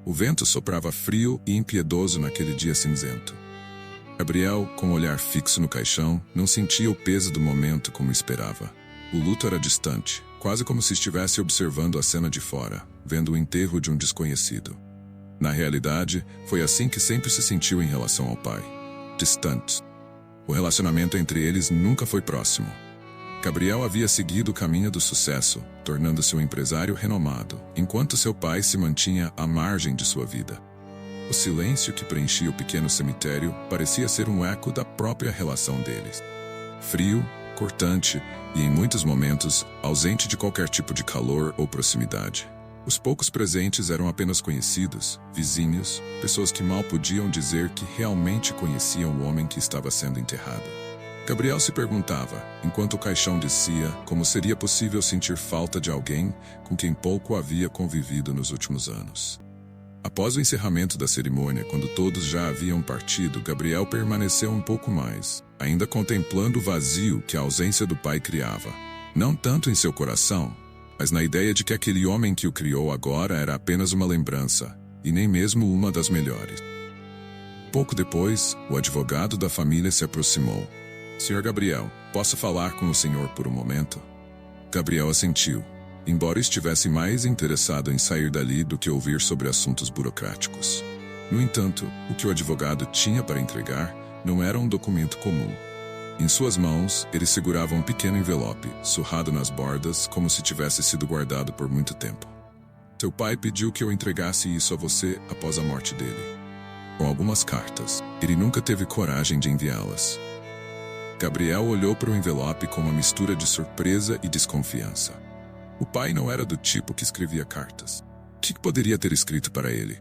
O vento soprava frio e impiedoso naquele dia cinzento. Gabriel, com o olhar fixo no caixão, não sentia o peso do momento como esperava. O luto era distante, quase como se estivesse observando a cena de fora, vendo o enterro de um desconhecido. Na realidade, foi assim que sempre se sentiu em relação ao pai. Distantes. O relacionamento entre eles nunca foi próximo. Gabriel havia seguido o caminho do sucesso, tornando-se um empresário renomado, enquanto seu pai se mantinha à margem de sua vida. O silêncio que preenchia o pequeno cemitério parecia ser um eco da própria relação deles. Frio, cortante e, em muitos momentos, ausente de qualquer tipo de calor ou proximidade. Os poucos presentes eram apenas conhecidos, vizinhos, pessoas que mal podiam dizer que realmente conheciam o homem que estava sendo enterrado. Gabriel se perguntava, enquanto o caixão descia, como seria possível sentir falta de alguém com quem pouco havia convivido nos últimos anos. Após o encerramento da cerimônia, quando todos já haviam partido, Gabriel permaneceu um pouco mais, ainda contemplando o vazio que a ausência do pai criava. Não tanto em seu coração, mas na ideia de que aquele homem que o criou agora era apenas uma lembrança, e nem mesmo uma das melhores. Pouco depois, o advogado da família se aproximou. "Senhor Gabriel, posso falar com o senhor por um momento?" Gabriel assentiu, embora estivesse mais interessado em sair dali do que ouvir sobre assuntos burocráticos. No entanto, o que o advogado tinha para entregar não era um documento comum. Em suas mãos, ele segurava um pequeno envelope, surrado nas bordas, como se tivesse sido guardado por muito tempo. "Seu pai pediu que eu entregasse isso a você após a morte dele. Com algumas cartas. Ele nunca teve coragem de enviá-las." Gabriel olhou para o envelope com uma mistura de surpresa e desconfiança. O pai não era do tipo que escrevia cartas. O que poderia ter escrito para ele?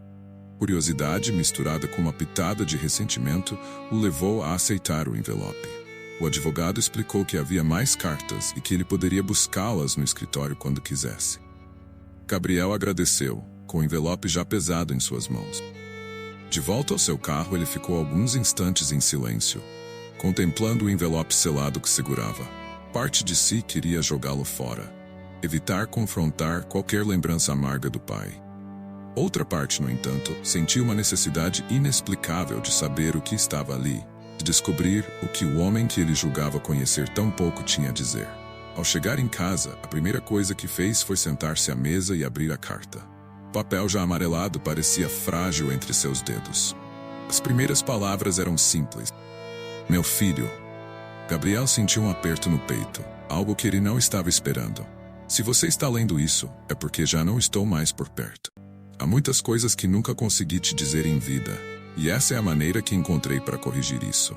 Curiosidade misturada com uma pitada de ressentimento o levou a aceitar o envelope. O advogado explicou que havia mais cartas e que ele poderia buscá-las no escritório quando quisesse. Gabriel agradeceu, com o envelope já pesado em suas mãos. De volta ao seu carro, ele ficou alguns instantes em silêncio, contemplando o envelope selado que segurava. Parte de si queria jogá-lo fora, evitar confrontar qualquer lembrança amarga do pai. Outra parte, no entanto, sentiu uma necessidade inexplicável de saber o que estava ali, de descobrir o que o homem que ele julgava conhecer tão pouco tinha a dizer. Ao chegar em casa, a primeira coisa que fez foi sentar-se à mesa e abrir a carta. O papel já amarelado parecia frágil entre seus dedos. As primeiras palavras eram simples. "Meu filho." Gabriel sentiu um aperto no peito, algo que ele não estava esperando. "Se você está lendo isso, é porque já não estou mais por perto. Há muitas coisas que nunca consegui te dizer em vida, e essa é a maneira que encontrei para corrigir isso."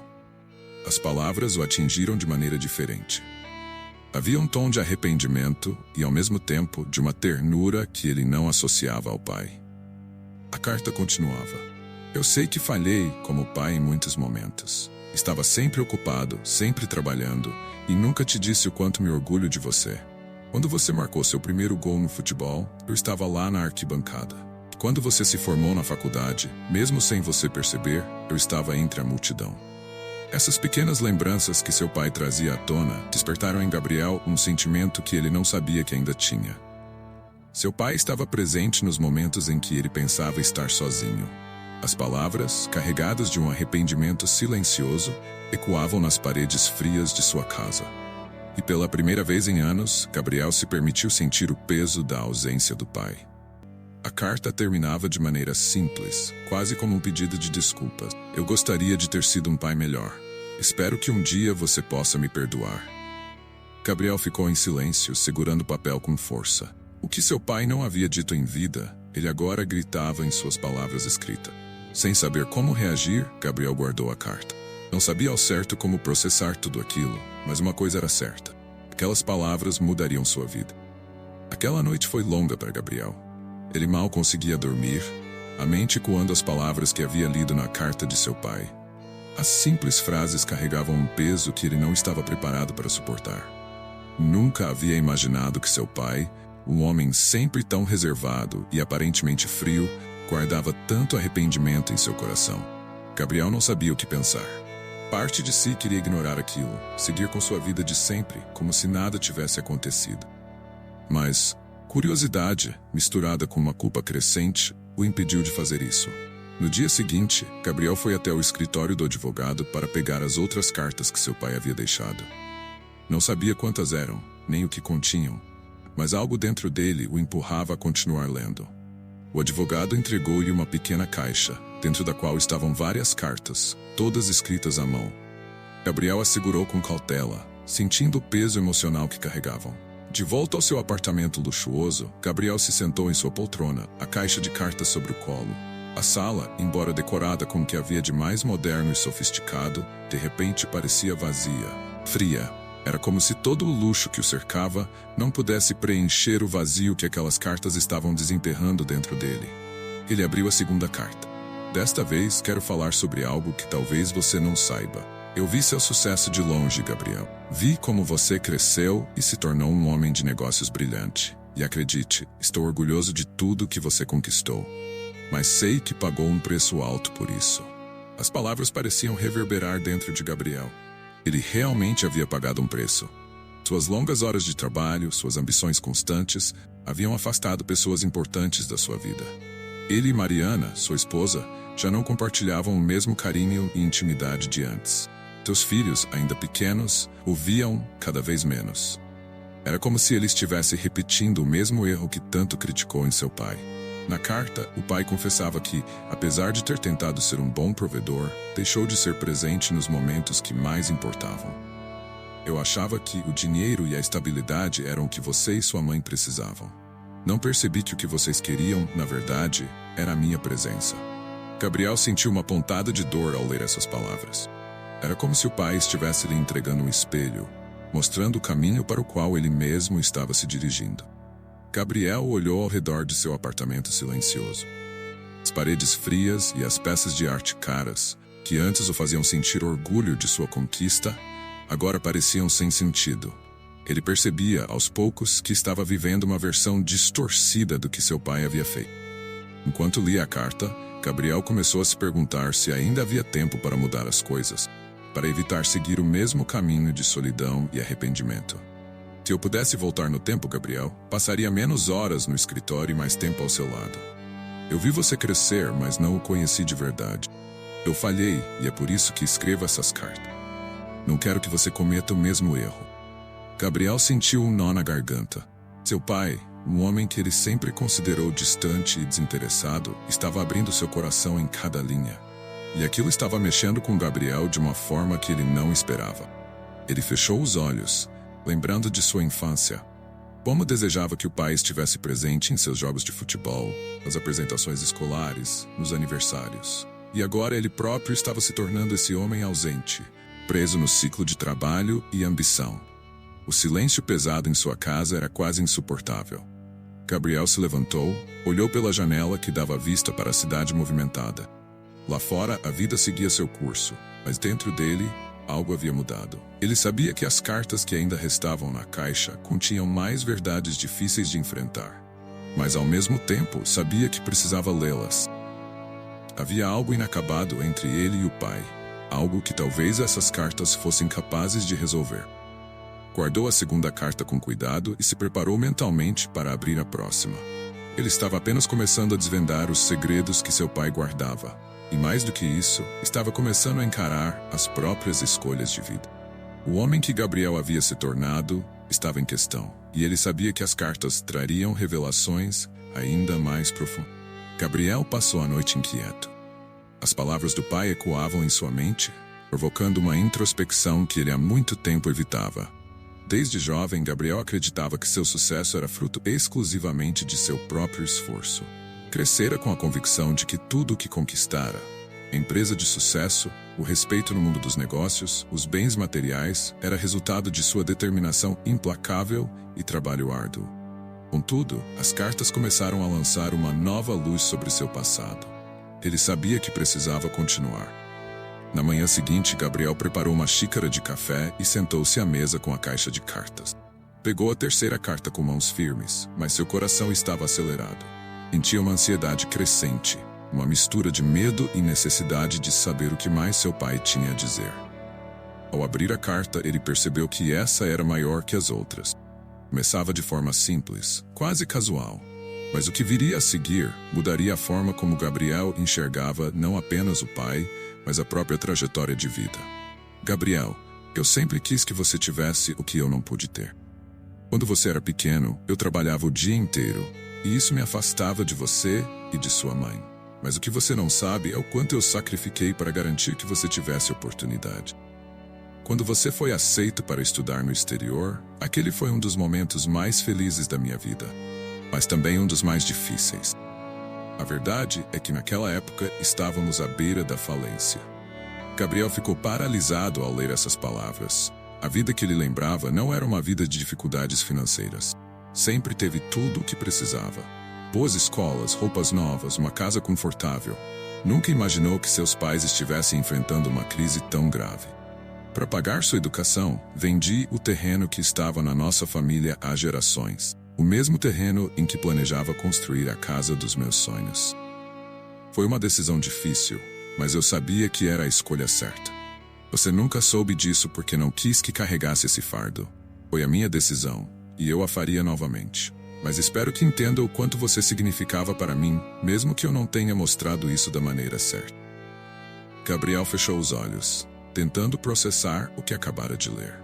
As palavras o atingiram de maneira diferente. Havia um tom de arrependimento e, ao mesmo tempo, de uma ternura que ele não associava ao pai. A carta continuava. "Eu sei que falhei como pai em muitos momentos. Estava sempre ocupado, sempre trabalhando, e nunca te disse o quanto me orgulho de você. Quando você marcou seu primeiro gol no futebol, eu estava lá na arquibancada. Quando você se formou na faculdade, mesmo sem você perceber, eu estava entre a multidão." Essas pequenas lembranças que seu pai trazia à tona despertaram em Gabriel um sentimento que ele não sabia que ainda tinha. Seu pai estava presente nos momentos em que ele pensava estar sozinho. As palavras, carregadas de um arrependimento silencioso, ecoavam nas paredes frias de sua casa. E pela primeira vez em anos, Gabriel se permitiu sentir o peso da ausência do pai. A carta terminava de maneira simples, quase como um pedido de desculpas. "Eu gostaria de ter sido um pai melhor. Espero que um dia você possa me perdoar." Gabriel ficou em silêncio, segurando o papel com força. O que seu pai não havia dito em vida, ele agora gritava em suas palavras escritas. Sem saber como reagir, Gabriel guardou a carta. Não sabia ao certo como processar tudo aquilo, mas uma coisa era certa. Aquelas palavras mudariam sua vida. Aquela noite foi longa para Gabriel. Ele mal conseguia dormir, a mente ecoando as palavras que havia lido na carta de seu pai. As simples frases carregavam um peso que ele não estava preparado para suportar. Nunca havia imaginado que seu pai, um homem sempre tão reservado e aparentemente frio, guardava tanto arrependimento em seu coração. Gabriel não sabia o que pensar. Parte de si queria ignorar aquilo, seguir com sua vida de sempre, como se nada tivesse acontecido. Mas curiosidade, misturada com uma culpa crescente, o impediu de fazer isso. No dia seguinte, Gabriel foi até o escritório do advogado para pegar as outras cartas que seu pai havia deixado. Não sabia quantas eram, nem o que continham, mas algo dentro dele o empurrava a continuar lendo. O advogado entregou-lhe uma pequena caixa, dentro da qual estavam várias cartas, todas escritas à mão. Gabriel as segurou com cautela, sentindo o peso emocional que carregavam. De volta ao seu apartamento luxuoso, Gabriel se sentou em sua poltrona, a caixa de cartas sobre o colo. A sala, embora decorada com o que havia de mais moderno e sofisticado, de repente parecia vazia, fria. Era como se todo o luxo que o cercava não pudesse preencher o vazio que aquelas cartas estavam desenterrando dentro dele. Ele abriu a segunda carta. Desta vez, quero falar sobre algo que talvez você não saiba. Eu vi seu sucesso de longe, Gabriel. Vi como você cresceu e se tornou um homem de negócios brilhante. E acredite, estou orgulhoso de tudo que você conquistou. Mas sei que pagou um preço alto por isso. As palavras pareciam reverberar dentro de Gabriel. Ele realmente havia pagado um preço. Suas longas horas de trabalho, suas ambições constantes, haviam afastado pessoas importantes da sua vida. Ele e Mariana, sua esposa, já não compartilhavam o mesmo carinho e intimidade de antes. Seus filhos, ainda pequenos, o viam cada vez menos. Era como se ele estivesse repetindo o mesmo erro que tanto criticou em seu pai. Na carta, o pai confessava que, apesar de ter tentado ser um bom provedor, deixou de ser presente nos momentos que mais importavam. Eu achava que o dinheiro e a estabilidade eram o que você e sua mãe precisavam. Não percebi que o que vocês queriam, na verdade, era a minha presença. Gabriel sentiu uma pontada de dor ao ler essas palavras. Era como se o pai estivesse lhe entregando um espelho, mostrando o caminho para o qual ele mesmo estava se dirigindo. Gabriel olhou ao redor de seu apartamento silencioso. As paredes frias e as peças de arte caras, que antes o faziam sentir orgulho de sua conquista, agora pareciam sem sentido. Ele percebia, aos poucos, que estava vivendo uma versão distorcida do que seu pai havia feito. Enquanto lia a carta, Gabriel começou a se perguntar se ainda havia tempo para mudar as coisas, para evitar seguir o mesmo caminho de solidão e arrependimento. Se eu pudesse voltar no tempo, Gabriel, passaria menos horas no escritório e mais tempo ao seu lado. Eu vi você crescer, mas não o conheci de verdade. Eu falhei e é por isso que escrevo essas cartas. Não quero que você cometa o mesmo erro. Gabriel sentiu um nó na garganta. Seu pai, um homem que ele sempre considerou distante e desinteressado, estava abrindo seu coração em cada linha. E aquilo estava mexendo com Gabriel de uma forma que ele não esperava. Ele fechou os olhos, lembrando de sua infância. Como desejava que o pai estivesse presente em seus jogos de futebol, nas apresentações escolares, nos aniversários. E agora ele próprio estava se tornando esse homem ausente, preso no ciclo de trabalho e ambição. O silêncio pesado em sua casa era quase insuportável. Gabriel se levantou, olhou pela janela que dava vista para a cidade movimentada. Lá fora, a vida seguia seu curso, mas dentro dele, algo havia mudado. Ele sabia que as cartas que ainda restavam na caixa continham mais verdades difíceis de enfrentar. Mas ao mesmo tempo, sabia que precisava lê-las. Havia algo inacabado entre ele e o pai. Algo que talvez essas cartas fossem capazes de resolver. Guardou a segunda carta com cuidado e se preparou mentalmente para abrir a próxima. Ele estava apenas começando a desvendar os segredos que seu pai guardava. E mais do que isso, estava começando a encarar as próprias escolhas de vida. O homem que Gabriel havia se tornado estava em questão, e ele sabia que as cartas trariam revelações ainda mais profundas. Gabriel passou a noite inquieto. As palavras do pai ecoavam em sua mente, provocando uma introspecção que ele há muito tempo evitava. Desde jovem, Gabriel acreditava que seu sucesso era fruto exclusivamente de seu próprio esforço. Crescera com a convicção de que tudo o que conquistara, a empresa de sucesso, o respeito no mundo dos negócios, os bens materiais, era resultado de sua determinação implacável e trabalho árduo. Contudo, as cartas começaram a lançar uma nova luz sobre seu passado. Ele sabia que precisava continuar. Na manhã seguinte, Gabriel preparou uma xícara de café e sentou-se à mesa com a caixa de cartas. Pegou a terceira carta com mãos firmes, mas seu coração estava acelerado. Sentia uma ansiedade crescente, uma mistura de medo e necessidade de saber o que mais seu pai tinha a dizer. Ao abrir a carta, ele percebeu que essa era maior que as outras. Começava de forma simples, quase casual. Mas o que viria a seguir mudaria a forma como Gabriel enxergava não apenas o pai, mas a própria trajetória de vida. Gabriel, eu sempre quis que você tivesse o que eu não pude ter. Quando você era pequeno, eu trabalhava o dia inteiro, e isso me afastava de você e de sua mãe. Mas o que você não sabe é o quanto eu sacrifiquei para garantir que você tivesse oportunidade. Quando você foi aceito para estudar no exterior, aquele foi um dos momentos mais felizes da minha vida, mas também um dos mais difíceis. A verdade é que naquela época estávamos à beira da falência. Gabriel ficou paralisado ao ler essas palavras. A vida que ele lembrava não era uma vida de dificuldades financeiras. Sempre teve tudo o que precisava. Boas escolas, roupas novas, uma casa confortável. Nunca imaginou que seus pais estivessem enfrentando uma crise tão grave. Para pagar sua educação, vendi o terreno que estava na nossa família há gerações. O mesmo terreno em que planejava construir a casa dos meus sonhos. Foi uma decisão difícil, mas eu sabia que era a escolha certa. Você nunca soube disso porque não quis que carregasse esse fardo. Foi a minha decisão, e eu a faria novamente. Mas espero que entenda o quanto você significava para mim, mesmo que eu não tenha mostrado isso da maneira certa. Gabriel fechou os olhos, tentando processar o que acabara de ler.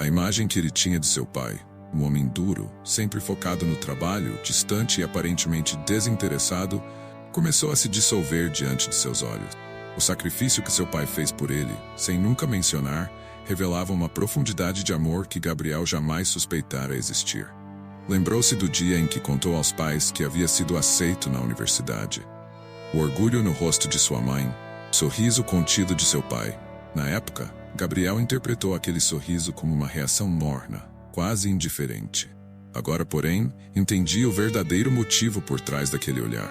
A imagem que ele tinha de seu pai, um homem duro, sempre focado no trabalho, distante e aparentemente desinteressado, começou a se dissolver diante de seus olhos. O sacrifício que seu pai fez por ele, sem nunca mencionar, revelava uma profundidade de amor que Gabriel jamais suspeitara existir. Lembrou-se do dia em que contou aos pais que havia sido aceito na universidade. O orgulho no rosto de sua mãe, o sorriso contido de seu pai. Na época, Gabriel interpretou aquele sorriso como uma reação morna, quase indiferente. Agora, porém, entendia o verdadeiro motivo por trás daquele olhar.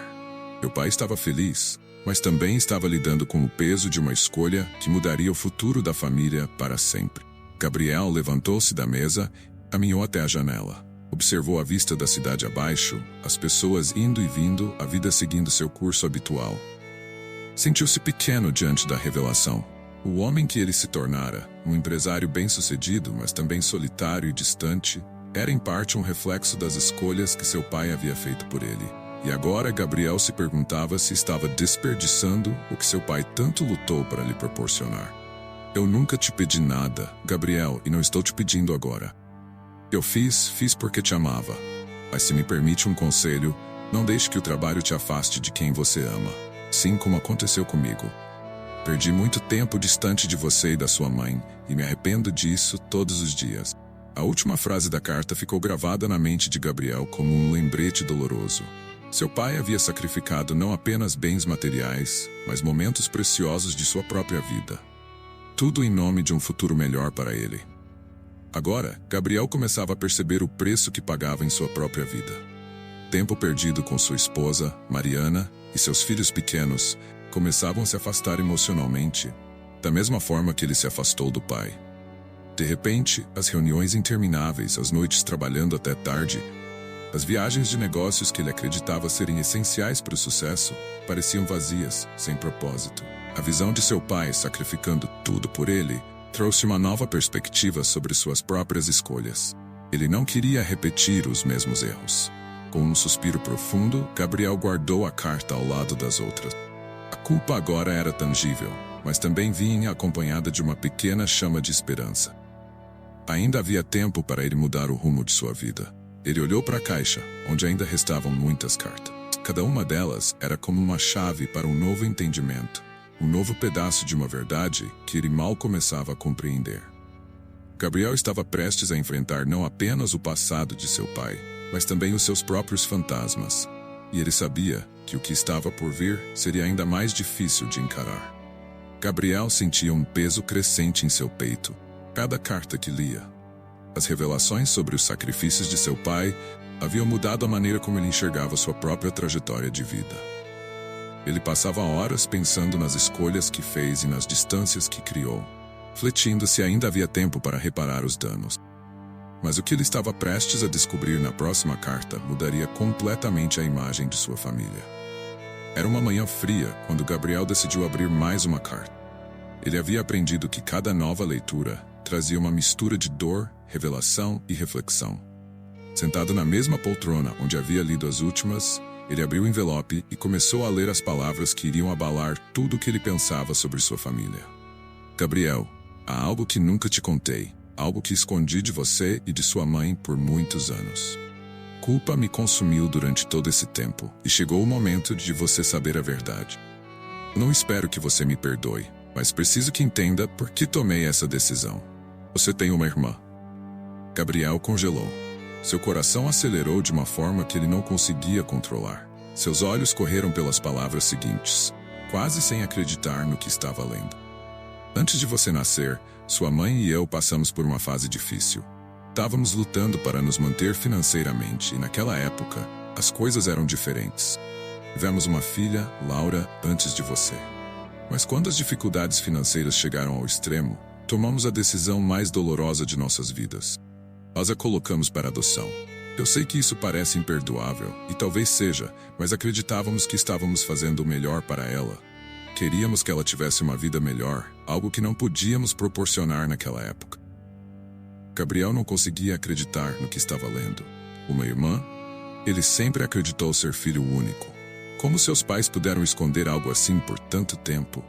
Meu pai estava feliz, mas também estava lidando com o peso de uma escolha que mudaria o futuro da família para sempre. Gabriel levantou-se da mesa, caminhou até a janela. Observou a vista da cidade abaixo, as pessoas indo e vindo, a vida seguindo seu curso habitual. Sentiu-se pequeno diante da revelação. O homem que ele se tornara, um empresário bem-sucedido, mas também solitário e distante, era em parte um reflexo das escolhas que seu pai havia feito por ele. E agora Gabriel se perguntava se estava desperdiçando o que seu pai tanto lutou para lhe proporcionar. Eu nunca te pedi nada, Gabriel, e não estou te pedindo agora. Eu fiz porque te amava. Mas se me permite um conselho, não deixe que o trabalho te afaste de quem você ama. Sim, como aconteceu comigo. Perdi muito tempo distante de você e da sua mãe, e me arrependo disso todos os dias. A última frase da carta ficou gravada na mente de Gabriel como um lembrete doloroso. Seu pai havia sacrificado não apenas bens materiais, mas momentos preciosos de sua própria vida. Tudo em nome de um futuro melhor para ele. Agora, Gabriel começava a perceber o preço que pagava em sua própria vida. Tempo perdido com sua esposa, Mariana, e seus filhos pequenos, começavam a se afastar emocionalmente, da mesma forma que ele se afastou do pai. De repente, as reuniões intermináveis, as noites trabalhando até tarde, as viagens de negócios que ele acreditava serem essenciais para o sucesso, pareciam vazias, sem propósito. A visão de seu pai sacrificando tudo por ele trouxe uma nova perspectiva sobre suas próprias escolhas. Ele não queria repetir os mesmos erros. Com um suspiro profundo, Gabriel guardou a carta ao lado das outras. A culpa agora era tangível, mas também vinha acompanhada de uma pequena chama de esperança. Ainda havia tempo para ele mudar o rumo de sua vida. Ele olhou para a caixa, onde ainda restavam muitas cartas. Cada uma delas era como uma chave para um novo entendimento, um novo pedaço de uma verdade que ele mal começava a compreender. Gabriel estava prestes a enfrentar não apenas o passado de seu pai, mas também os seus próprios fantasmas. E ele sabia que o que estava por vir seria ainda mais difícil de encarar. Gabriel sentia um peso crescente em seu peito, cada carta que lia. As revelações sobre os sacrifícios de seu pai haviam mudado a maneira como ele enxergava sua própria trajetória de vida. Ele passava horas pensando nas escolhas que fez e nas distâncias que criou, refletindo se ainda havia tempo para reparar os danos. Mas o que ele estava prestes a descobrir na próxima carta mudaria completamente a imagem de sua família. Era uma manhã fria quando Gabriel decidiu abrir mais uma carta. Ele havia aprendido que cada nova leitura trazia uma mistura de dor, revelação e reflexão. Sentado na mesma poltrona onde havia lido as últimas, ele abriu o envelope e começou a ler as palavras que iriam abalar tudo o que ele pensava sobre sua família. Gabriel, há algo que nunca te contei, algo que escondi de você e de sua mãe por muitos anos. Culpa me consumiu durante todo esse tempo, e chegou o momento de você saber a verdade. Não espero que você me perdoe, mas preciso que entenda por que tomei essa decisão. Você tem uma irmã. Gabriel congelou. Seu coração acelerou de uma forma que ele não conseguia controlar. Seus olhos correram pelas palavras seguintes, quase sem acreditar no que estava lendo. Antes de você nascer, sua mãe e eu passamos por uma fase difícil. Estávamos lutando para nos manter financeiramente e naquela época, as coisas eram diferentes. Tivemos uma filha, Laura, antes de você. Mas quando as dificuldades financeiras chegaram ao extremo, tomamos a decisão mais dolorosa de nossas vidas. Nós a colocamos para adoção. Eu sei que isso parece imperdoável, e talvez seja, mas acreditávamos que estávamos fazendo o melhor para ela. Queríamos que ela tivesse uma vida melhor, algo que não podíamos proporcionar naquela época. Gabriel não conseguia acreditar no que estava lendo. Uma irmã? Ele sempre acreditou ser filho único. Como seus pais puderam esconder algo assim por tanto tempo?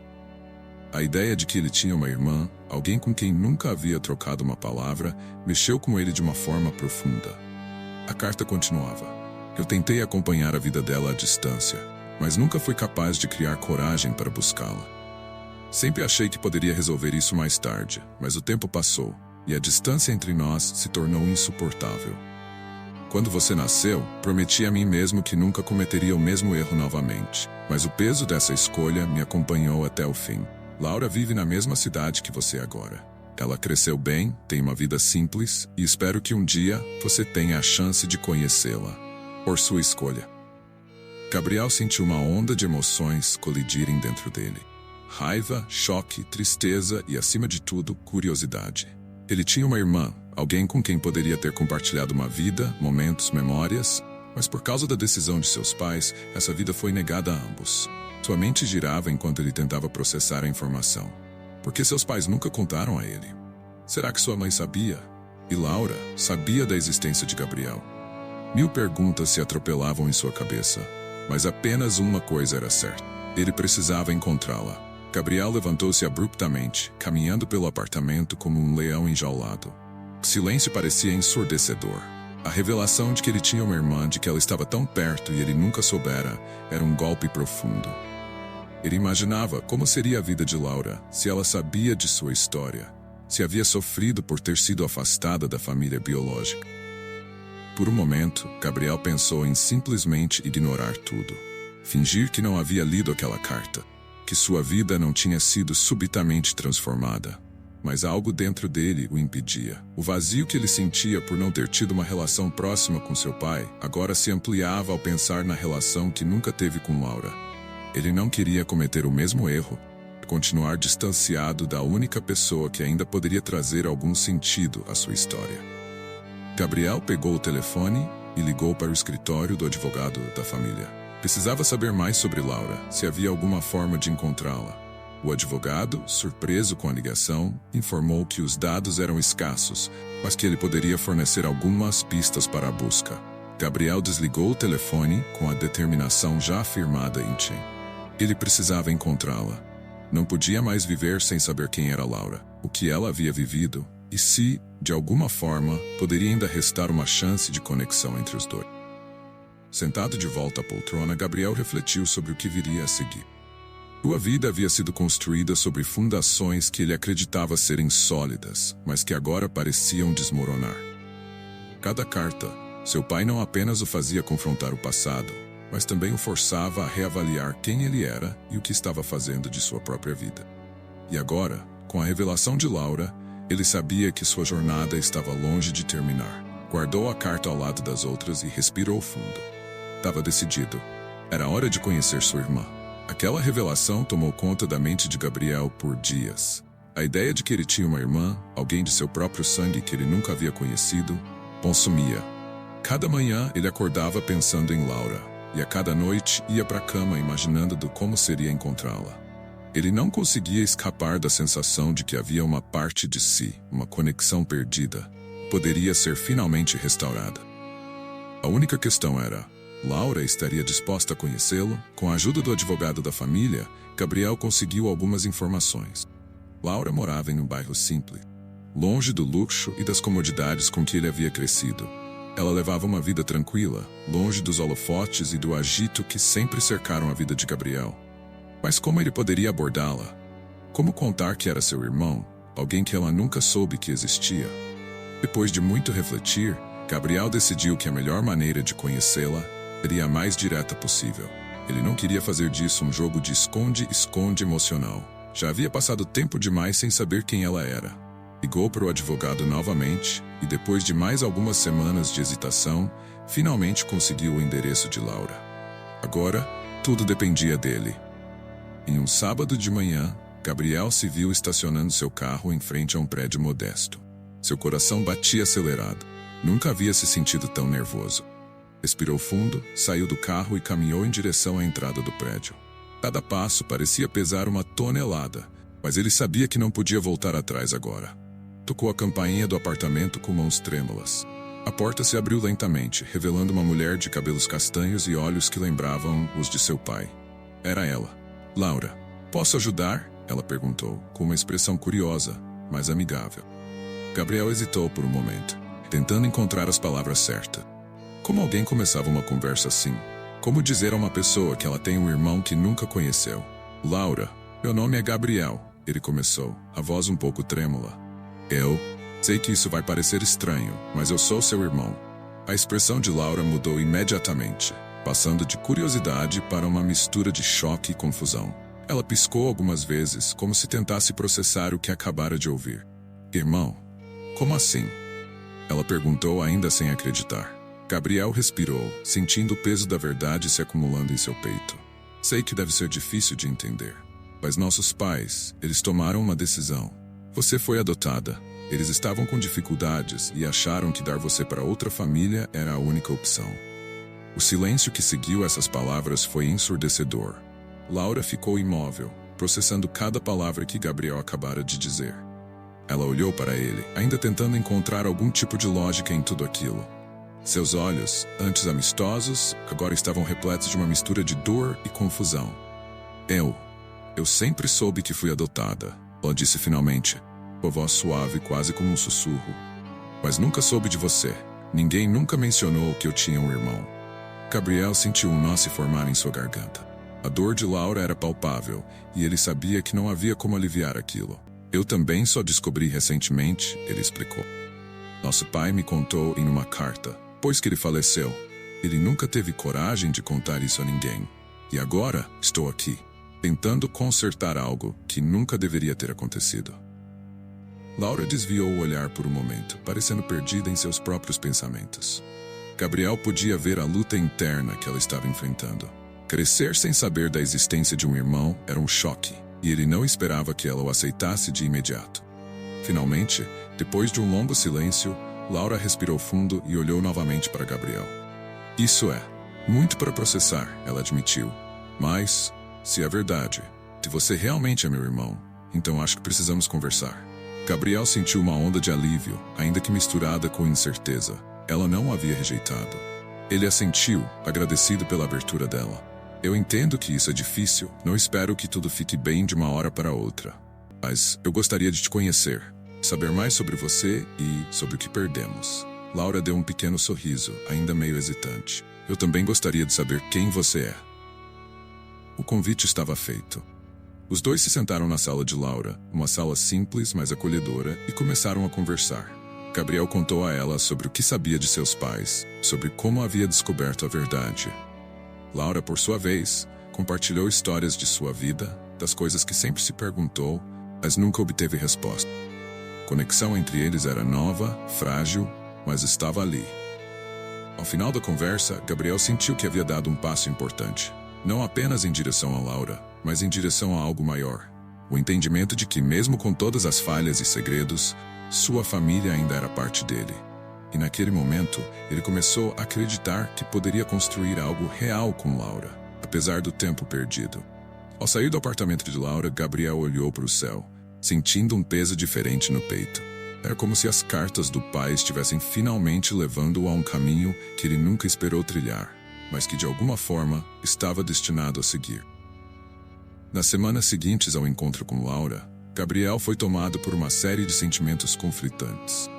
A ideia de que ele tinha uma irmã, alguém com quem nunca havia trocado uma palavra, mexeu com ele de uma forma profunda. A carta continuava. Eu tentei acompanhar a vida dela à distância, mas nunca fui capaz de criar coragem para buscá-la. Sempre achei que poderia resolver isso mais tarde, mas o tempo passou, e a distância entre nós se tornou insuportável. Quando você nasceu, prometi a mim mesmo que nunca cometeria o mesmo erro novamente, mas o peso dessa escolha me acompanhou até o fim. Laura vive na mesma cidade que você agora. Ela cresceu bem, tem uma vida simples, e espero que um dia você tenha a chance de conhecê-la. Por sua escolha. Gabriel sentiu uma onda de emoções colidirem dentro dele. Raiva, choque, tristeza e, acima de tudo, curiosidade. Ele tinha uma irmã, alguém com quem poderia ter compartilhado uma vida, momentos, memórias, mas por causa da decisão de seus pais, essa vida foi negada a ambos. Sua mente girava enquanto ele tentava processar a informação. Por que seus pais nunca contaram a ele? Será que sua mãe sabia? E Laura sabia da existência de Gabriel? 1000 perguntas se atropelavam em sua cabeça, mas apenas uma coisa era certa. Ele precisava encontrá-la. Gabriel levantou-se abruptamente, caminhando pelo apartamento como um leão enjaulado. O silêncio parecia ensurdecedor. A revelação de que ele tinha uma irmã, de que ela estava tão perto e ele nunca soubera, era um golpe profundo. Ele imaginava como seria a vida de Laura se ela sabia de sua história, se havia sofrido por ter sido afastada da família biológica. Por um momento, Gabriel pensou em simplesmente ignorar tudo. Fingir que não havia lido aquela carta, que sua vida não tinha sido subitamente transformada. Mas algo dentro dele o impedia. O vazio que ele sentia por não ter tido uma relação próxima com seu pai, agora se ampliava ao pensar na relação que nunca teve com Laura. Ele não queria cometer o mesmo erro, continuar distanciado da única pessoa que ainda poderia trazer algum sentido à sua história. Gabriel pegou o telefone e ligou para o escritório do advogado da família. Precisava saber mais sobre Laura, se havia alguma forma de encontrá-la. O advogado, surpreso com a ligação, informou que os dados eram escassos, mas que ele poderia fornecer algumas pistas para a busca. Gabriel desligou o telefone com a determinação já afirmada em si. Ele precisava encontrá-la. Não podia mais viver sem saber quem era Laura, o que ela havia vivido, e se, de alguma forma, poderia ainda restar uma chance de conexão entre os dois. Sentado de volta à poltrona, Gabriel refletiu sobre o que viria a seguir. Sua vida havia sido construída sobre fundações que ele acreditava serem sólidas, mas que agora pareciam desmoronar. Cada carta, seu pai não apenas o fazia confrontar o passado, mas também o forçava a reavaliar quem ele era e o que estava fazendo de sua própria vida. E agora, com a revelação de Laura, ele sabia que sua jornada estava longe de terminar. Guardou a carta ao lado das outras e respirou fundo. Estava decidido. Era hora de conhecer sua irmã. Aquela revelação tomou conta da mente de Gabriel por dias. A ideia de que ele tinha uma irmã, alguém de seu próprio sangue que ele nunca havia conhecido, consumia. Cada manhã ele acordava pensando em Laura. E a cada noite ia para a cama imaginando como seria encontrá-la. Ele não conseguia escapar da sensação de que havia uma parte de si, uma conexão perdida, poderia ser finalmente restaurada. A única questão era: Laura estaria disposta a conhecê-lo? Com a ajuda do advogado da família, Gabriel conseguiu algumas informações. Laura morava em um bairro simples, longe do luxo e das comodidades com que ele havia crescido. Ela levava uma vida tranquila, longe dos holofotes e do agito que sempre cercaram a vida de Gabriel. Mas como ele poderia abordá-la? Como contar que era seu irmão, alguém que ela nunca soube que existia? Depois de muito refletir, Gabriel decidiu que a melhor maneira de conhecê-la seria a mais direta possível. Ele não queria fazer disso um jogo de esconde-esconde emocional. Já havia passado tempo demais sem saber quem ela era. Ligou para o advogado novamente e, depois de mais algumas semanas de hesitação, finalmente conseguiu o endereço de Laura. Agora, tudo dependia dele. Em um sábado de manhã, Gabriel se viu estacionando seu carro em frente a um prédio modesto. Seu coração batia acelerado. Nunca havia se sentido tão nervoso. Respirou fundo, saiu do carro e caminhou em direção à entrada do prédio. Cada passo parecia pesar uma tonelada, mas ele sabia que não podia voltar atrás agora. Tocou a campainha do apartamento com mãos trêmulas. A porta se abriu lentamente, revelando uma mulher de cabelos castanhos e olhos que lembravam os de seu pai. Era ela. Laura. Posso ajudar? Ela perguntou, com uma expressão curiosa, mas amigável. Gabriel hesitou por um momento, tentando encontrar as palavras certas. Como alguém começava uma conversa assim? Como dizer a uma pessoa que ela tem um irmão que nunca conheceu? Laura, meu nome é Gabriel, ele começou, a voz um pouco trêmula. Eu sei que isso vai parecer estranho, mas eu sou seu irmão. A expressão de Laura mudou imediatamente, passando de curiosidade para uma mistura de choque e confusão. Ela piscou algumas vezes, como se tentasse processar o que acabara de ouvir. Irmão? Como assim? Ela perguntou, ainda sem acreditar. Gabriel respirou, sentindo o peso da verdade se acumulando em seu peito. Sei que deve ser difícil de entender, mas nossos pais, eles tomaram uma decisão. Você foi adotada. Eles estavam com dificuldades e acharam que dar você para outra família era a única opção. O silêncio que seguiu essas palavras foi ensurdecedor. Laura ficou imóvel, processando cada palavra que Gabriel acabara de dizer. Ela olhou para ele, ainda tentando encontrar algum tipo de lógica em tudo aquilo. Seus olhos, antes amistosos, agora estavam repletos de uma mistura de dor e confusão. Eu sempre soube que fui adotada, ela disse finalmente, com a voz suave, quase como um sussurro. Mas nunca soube de você. Ninguém nunca mencionou que eu tinha um irmão. Gabriel sentiu um nó se formar em sua garganta. A dor de Laura era palpável, e ele sabia que não havia como aliviar aquilo. Eu também só descobri recentemente, ele explicou. Nosso pai me contou em uma carta. Depois que ele faleceu, ele nunca teve coragem de contar isso a ninguém. E agora estou aqui, tentando consertar algo que nunca deveria ter acontecido. Laura desviou o olhar por um momento, parecendo perdida em seus próprios pensamentos. Gabriel podia ver a luta interna que ela estava enfrentando. Crescer sem saber da existência de um irmão era um choque, e ele não esperava que ela o aceitasse de imediato. Finalmente, depois de um longo silêncio, Laura respirou fundo e olhou novamente para Gabriel. Isso é muito para processar, ela admitiu. Mas, se é verdade, se você realmente é meu irmão, então acho que precisamos conversar. Gabriel sentiu uma onda de alívio, ainda que misturada com incerteza. Ela não o havia rejeitado. Ele assentiu, agradecido pela abertura dela. Eu entendo que isso é difícil, não espero que tudo fique bem de uma hora para outra. Mas eu gostaria de te conhecer, saber mais sobre você e sobre o que perdemos. Laura deu um pequeno sorriso, ainda meio hesitante. Eu também gostaria de saber quem você é. O convite estava feito. Os dois se sentaram na sala de Laura, uma sala simples, mas acolhedora, e começaram a conversar. Gabriel contou a ela sobre o que sabia de seus pais, sobre como havia descoberto a verdade. Laura, por sua vez, compartilhou histórias de sua vida, das coisas que sempre se perguntou, mas nunca obteve resposta. A conexão entre eles era nova, frágil, mas estava ali. Ao final da conversa, Gabriel sentiu que havia dado um passo importante. Não apenas em direção a Laura, mas em direção a algo maior. O entendimento de que, mesmo com todas as falhas e segredos, sua família ainda era parte dele. E naquele momento, ele começou a acreditar que poderia construir algo real com Laura, apesar do tempo perdido. Ao sair do apartamento de Laura, Gabriel olhou para o céu, sentindo um peso diferente no peito. Era como se as cartas do pai estivessem finalmente levando-o a um caminho que ele nunca esperou trilhar, mas que de alguma forma estava destinado a seguir. Nas semanas seguintes ao encontro com Laura, Gabriel foi tomado por uma série de sentimentos conflitantes.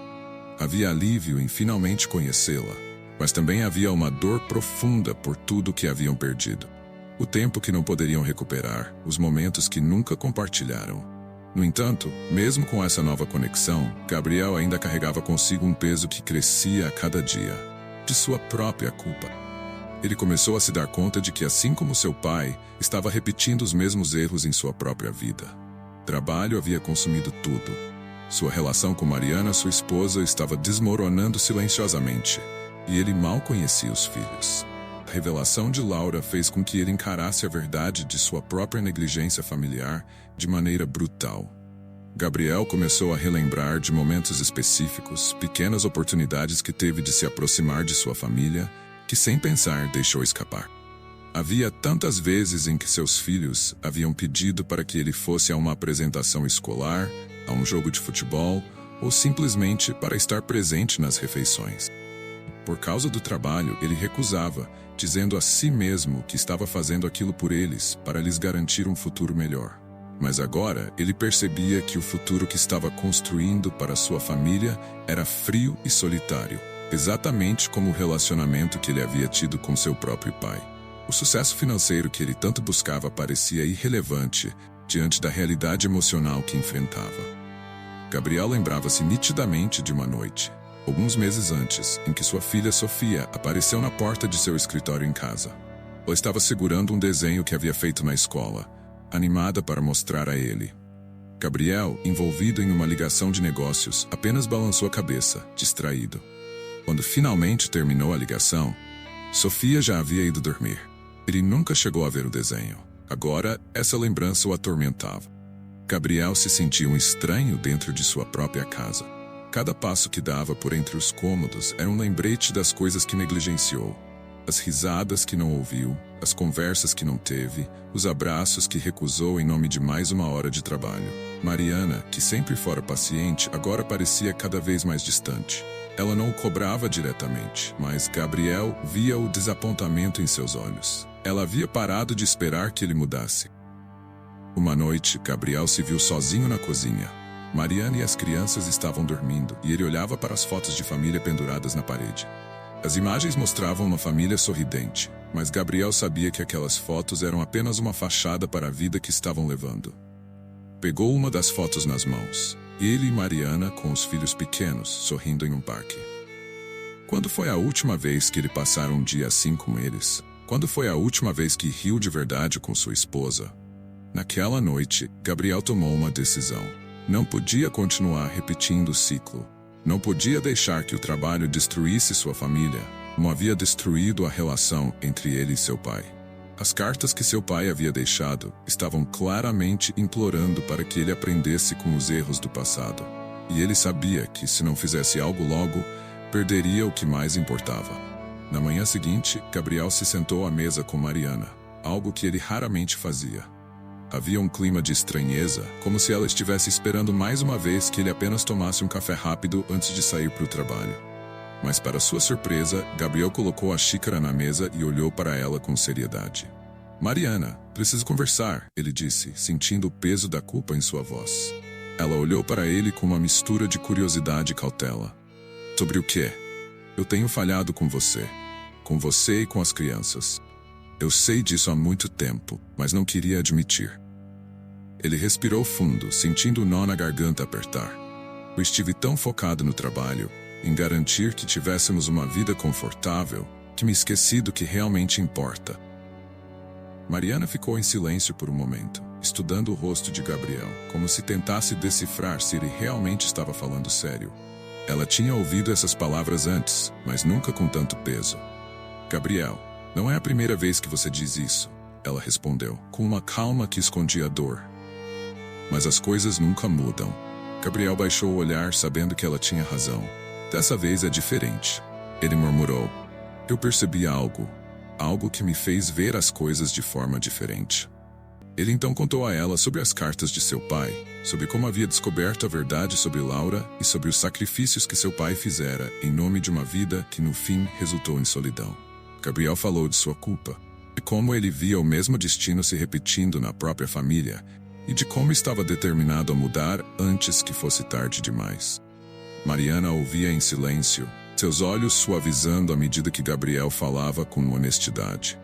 Havia alívio em finalmente conhecê-la, mas também havia uma dor profunda por tudo que haviam perdido. O tempo que não poderiam recuperar, os momentos que nunca compartilharam. No entanto, mesmo com essa nova conexão, Gabriel ainda carregava consigo um peso que crescia a cada dia, de sua própria culpa. Ele começou a se dar conta de que, assim como seu pai, estava repetindo os mesmos erros em sua própria vida. Trabalho havia consumido tudo. Sua relação com Mariana, sua esposa, estava desmoronando silenciosamente, e ele mal conhecia os filhos. A revelação de Laura fez com que ele encarasse a verdade de sua própria negligência familiar de maneira brutal. Gabriel começou a relembrar de momentos específicos, pequenas oportunidades que teve de se aproximar de sua família, que sem pensar deixou escapar. Havia tantas vezes em que seus filhos haviam pedido para que ele fosse a uma apresentação escolar, a um jogo de futebol, ou simplesmente para estar presente nas refeições. Por causa do trabalho, ele recusava, dizendo a si mesmo que estava fazendo aquilo por eles, para lhes garantir um futuro melhor. Mas agora, ele percebia que o futuro que estava construindo para sua família era frio e solitário, exatamente como o relacionamento que ele havia tido com seu próprio pai. O sucesso financeiro que ele tanto buscava parecia irrelevante diante da realidade emocional que enfrentava. Gabriel lembrava-se nitidamente de uma noite, alguns meses antes, em que sua filha Sofia apareceu na porta de seu escritório em casa. Ela estava segurando um desenho que havia feito na escola, animada para mostrar a ele. Gabriel, envolvido em uma ligação de negócios, apenas balançou a cabeça, distraído. Quando finalmente terminou a ligação, Sofia já havia ido dormir. Ele nunca chegou a ver o desenho. Agora, essa lembrança o atormentava. Gabriel se sentia um estranho dentro de sua própria casa. Cada passo que dava por entre os cômodos era um lembrete das coisas que negligenciou. As risadas que não ouviu, as conversas que não teve, os abraços que recusou em nome de mais uma hora de trabalho. Mariana, que sempre fora paciente, agora parecia cada vez mais distante. Ela não o cobrava diretamente, mas Gabriel via o desapontamento em seus olhos. Ela havia parado de esperar que ele mudasse. Uma noite, Gabriel se viu sozinho na cozinha. Mariana e as crianças estavam dormindo, e ele olhava para as fotos de família penduradas na parede. As imagens mostravam uma família sorridente, mas Gabriel sabia que aquelas fotos eram apenas uma fachada para a vida que estavam levando. Pegou uma das fotos nas mãos. Ele e Mariana com os filhos pequenos, sorrindo em um parque. Quando foi a última vez que ele passara um dia assim com eles? Quando foi a última vez que riu de verdade com sua esposa? Naquela noite, Gabriel tomou uma decisão. Não podia continuar repetindo o ciclo. Não podia deixar que o trabalho destruísse sua família, como havia destruído a relação entre ele e seu pai. As cartas que seu pai havia deixado estavam claramente implorando para que ele aprendesse com os erros do passado. E ele sabia que, se não fizesse algo logo, perderia o que mais importava. Na manhã seguinte, Gabriel se sentou à mesa com Mariana, algo que ele raramente fazia. Havia um clima de estranheza, como se ela estivesse esperando mais uma vez que ele apenas tomasse um café rápido antes de sair para o trabalho. Mas, para sua surpresa, Gabriel colocou a xícara na mesa e olhou para ela com seriedade. "Mariana, preciso conversar", ele disse, sentindo o peso da culpa em sua voz. Ela olhou para ele com uma mistura de curiosidade e cautela. "Sobre o quê?" "Eu tenho falhado com você e com as crianças. Eu sei disso há muito tempo, mas não queria admitir." Ele respirou fundo, sentindo o nó na garganta apertar. Eu estive tão focado no trabalho, em garantir que tivéssemos uma vida confortável, que me esqueci do que realmente importa. Mariana ficou em silêncio por um momento, estudando o rosto de Gabriel, como se tentasse decifrar se ele realmente estava falando sério. Ela tinha ouvido essas palavras antes, mas nunca com tanto peso. "Gabriel, não é a primeira vez que você diz isso", ela respondeu, com uma calma que escondia a dor. "Mas as coisas nunca mudam." Gabriel baixou o olhar, sabendo que ela tinha razão. "Dessa vez é diferente", ele murmurou. "Eu percebi algo que me fez ver as coisas de forma diferente." Ele então contou a ela sobre as cartas de seu pai, sobre como havia descoberto a verdade sobre Laura e sobre os sacrifícios que seu pai fizera em nome de uma vida que no fim resultou em solidão. Gabriel falou de sua culpa, de como ele via o mesmo destino se repetindo na própria família e de como estava determinado a mudar antes que fosse tarde demais. Mariana ouvia em silêncio, seus olhos suavizando à medida que Gabriel falava com honestidade.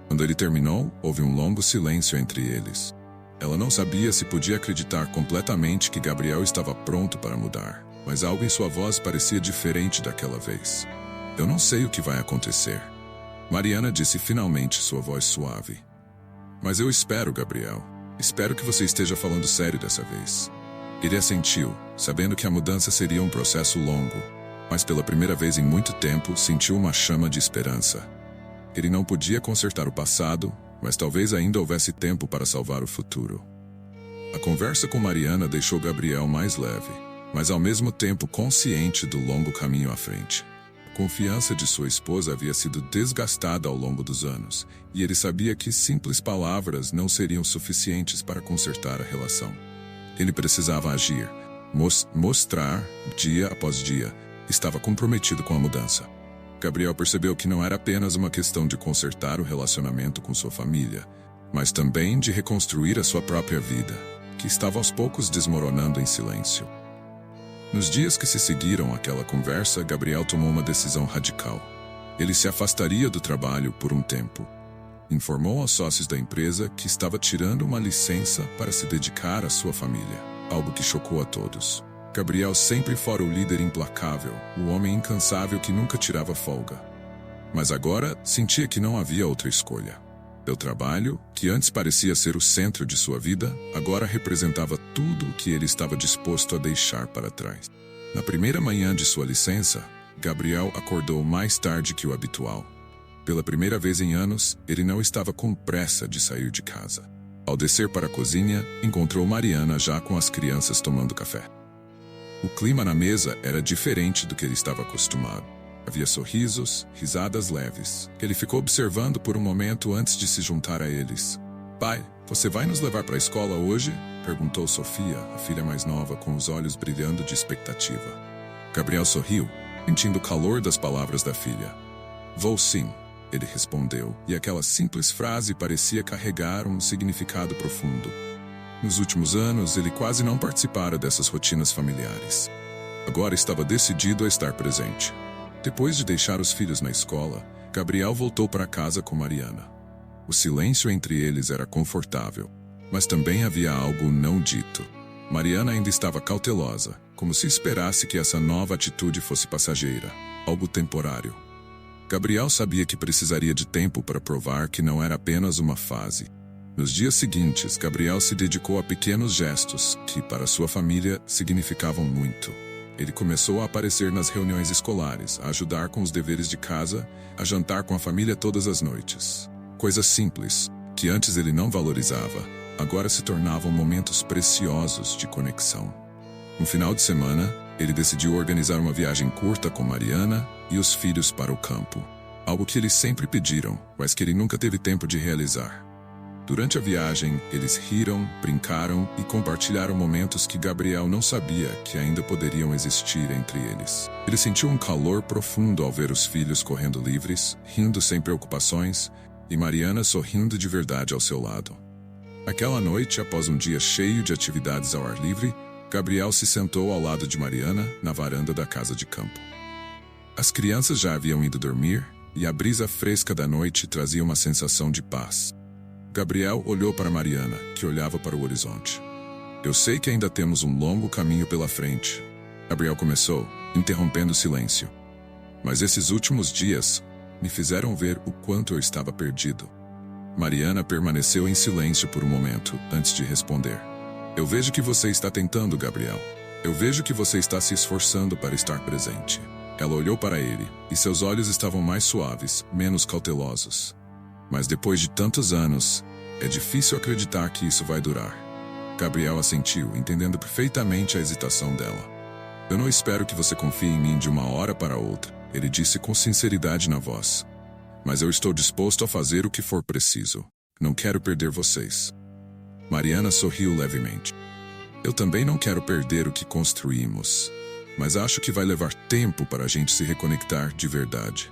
Quando ele terminou, houve um longo silêncio entre eles. Ela não sabia se podia acreditar completamente que Gabriel estava pronto para mudar, mas algo em sua voz parecia diferente daquela vez. Eu não sei o que vai acontecer. Mariana disse finalmente, sua voz suave. Mas eu espero, Gabriel. Espero que você esteja falando sério dessa vez. Ele assentiu, sabendo que a mudança seria um processo longo, mas pela primeira vez em muito tempo sentiu uma chama de esperança. Ele não podia consertar o passado, mas talvez ainda houvesse tempo para salvar o futuro. A conversa com Mariana deixou Gabriel mais leve, mas ao mesmo tempo consciente do longo caminho à frente. A confiança de sua esposa havia sido desgastada ao longo dos anos, e ele sabia que simples palavras não seriam suficientes para consertar a relação. Ele precisava agir, mostrar, dia após dia, estava comprometido com a mudança. Gabriel percebeu que não era apenas uma questão de consertar o relacionamento com sua família, mas também de reconstruir a sua própria vida, que estava aos poucos desmoronando em silêncio. Nos dias que se seguiram àquela conversa, Gabriel tomou uma decisão radical. Ele se afastaria do trabalho por um tempo. Informou aos sócios da empresa que estava tirando uma licença para se dedicar à sua família, algo que chocou a todos. Gabriel sempre fora o líder implacável, o homem incansável que nunca tirava folga. Mas agora sentia que não havia outra escolha. Seu trabalho, que antes parecia ser o centro de sua vida, agora representava tudo o que ele estava disposto a deixar para trás. Na primeira manhã de sua licença, Gabriel acordou mais tarde que o habitual. Pela primeira vez em anos, ele não estava com pressa de sair de casa. Ao descer para a cozinha, encontrou Mariana já com as crianças tomando café. O clima na mesa era diferente do que ele estava acostumado. Havia sorrisos, risadas leves. Ele ficou observando por um momento antes de se juntar a eles. "Pai, você vai nos levar para a escola hoje?" perguntou Sofia, a filha mais nova, com os olhos brilhando de expectativa. Gabriel sorriu, sentindo o calor das palavras da filha. "Vou sim", ele respondeu, e aquela simples frase parecia carregar um significado profundo. Nos últimos anos, ele quase não participara dessas rotinas familiares. Agora estava decidido a estar presente. Depois de deixar os filhos na escola, Gabriel voltou para casa com Mariana. O silêncio entre eles era confortável, mas também havia algo não dito. Mariana ainda estava cautelosa, como se esperasse que essa nova atitude fosse passageira, algo temporário. Gabriel sabia que precisaria de tempo para provar que não era apenas uma fase. Nos dias seguintes, Gabriel se dedicou a pequenos gestos que, para sua família, significavam muito. Ele começou a aparecer nas reuniões escolares, a ajudar com os deveres de casa, a jantar com a família todas as noites. Coisas simples, que antes ele não valorizava, agora se tornavam momentos preciosos de conexão. No final de semana, ele decidiu organizar uma viagem curta com Mariana e os filhos para o campo. Algo que eles sempre pediram, mas que ele nunca teve tempo de realizar. Durante a viagem, eles riram, brincaram e compartilharam momentos que Gabriel não sabia que ainda poderiam existir entre eles. Ele sentiu um calor profundo ao ver os filhos correndo livres, rindo sem preocupações, e Mariana sorrindo de verdade ao seu lado. Aquela noite, após um dia cheio de atividades ao ar livre, Gabriel se sentou ao lado de Mariana, na varanda da casa de campo. As crianças já haviam ido dormir, e a brisa fresca da noite trazia uma sensação de paz. Gabriel olhou para Mariana, que olhava para o horizonte. "Eu sei que ainda temos um longo caminho pela frente", Gabriel começou, interrompendo o silêncio. "Mas esses últimos dias me fizeram ver o quanto eu estava perdido." Mariana permaneceu em silêncio por um momento, antes de responder. "Eu vejo que você está tentando, Gabriel. Eu vejo que você está se esforçando para estar presente." Ela olhou para ele, e seus olhos estavam mais suaves, menos cautelosos. "Mas depois de tantos anos, é difícil acreditar que isso vai durar." Gabriel assentiu, entendendo perfeitamente a hesitação dela. "Eu não espero que você confie em mim de uma hora para outra", ele disse com sinceridade na voz. "Mas eu estou disposto a fazer o que for preciso. Não quero perder vocês." Mariana sorriu levemente. Eu também não quero perder o que construímos, mas acho que vai levar tempo para a gente se reconectar de verdade.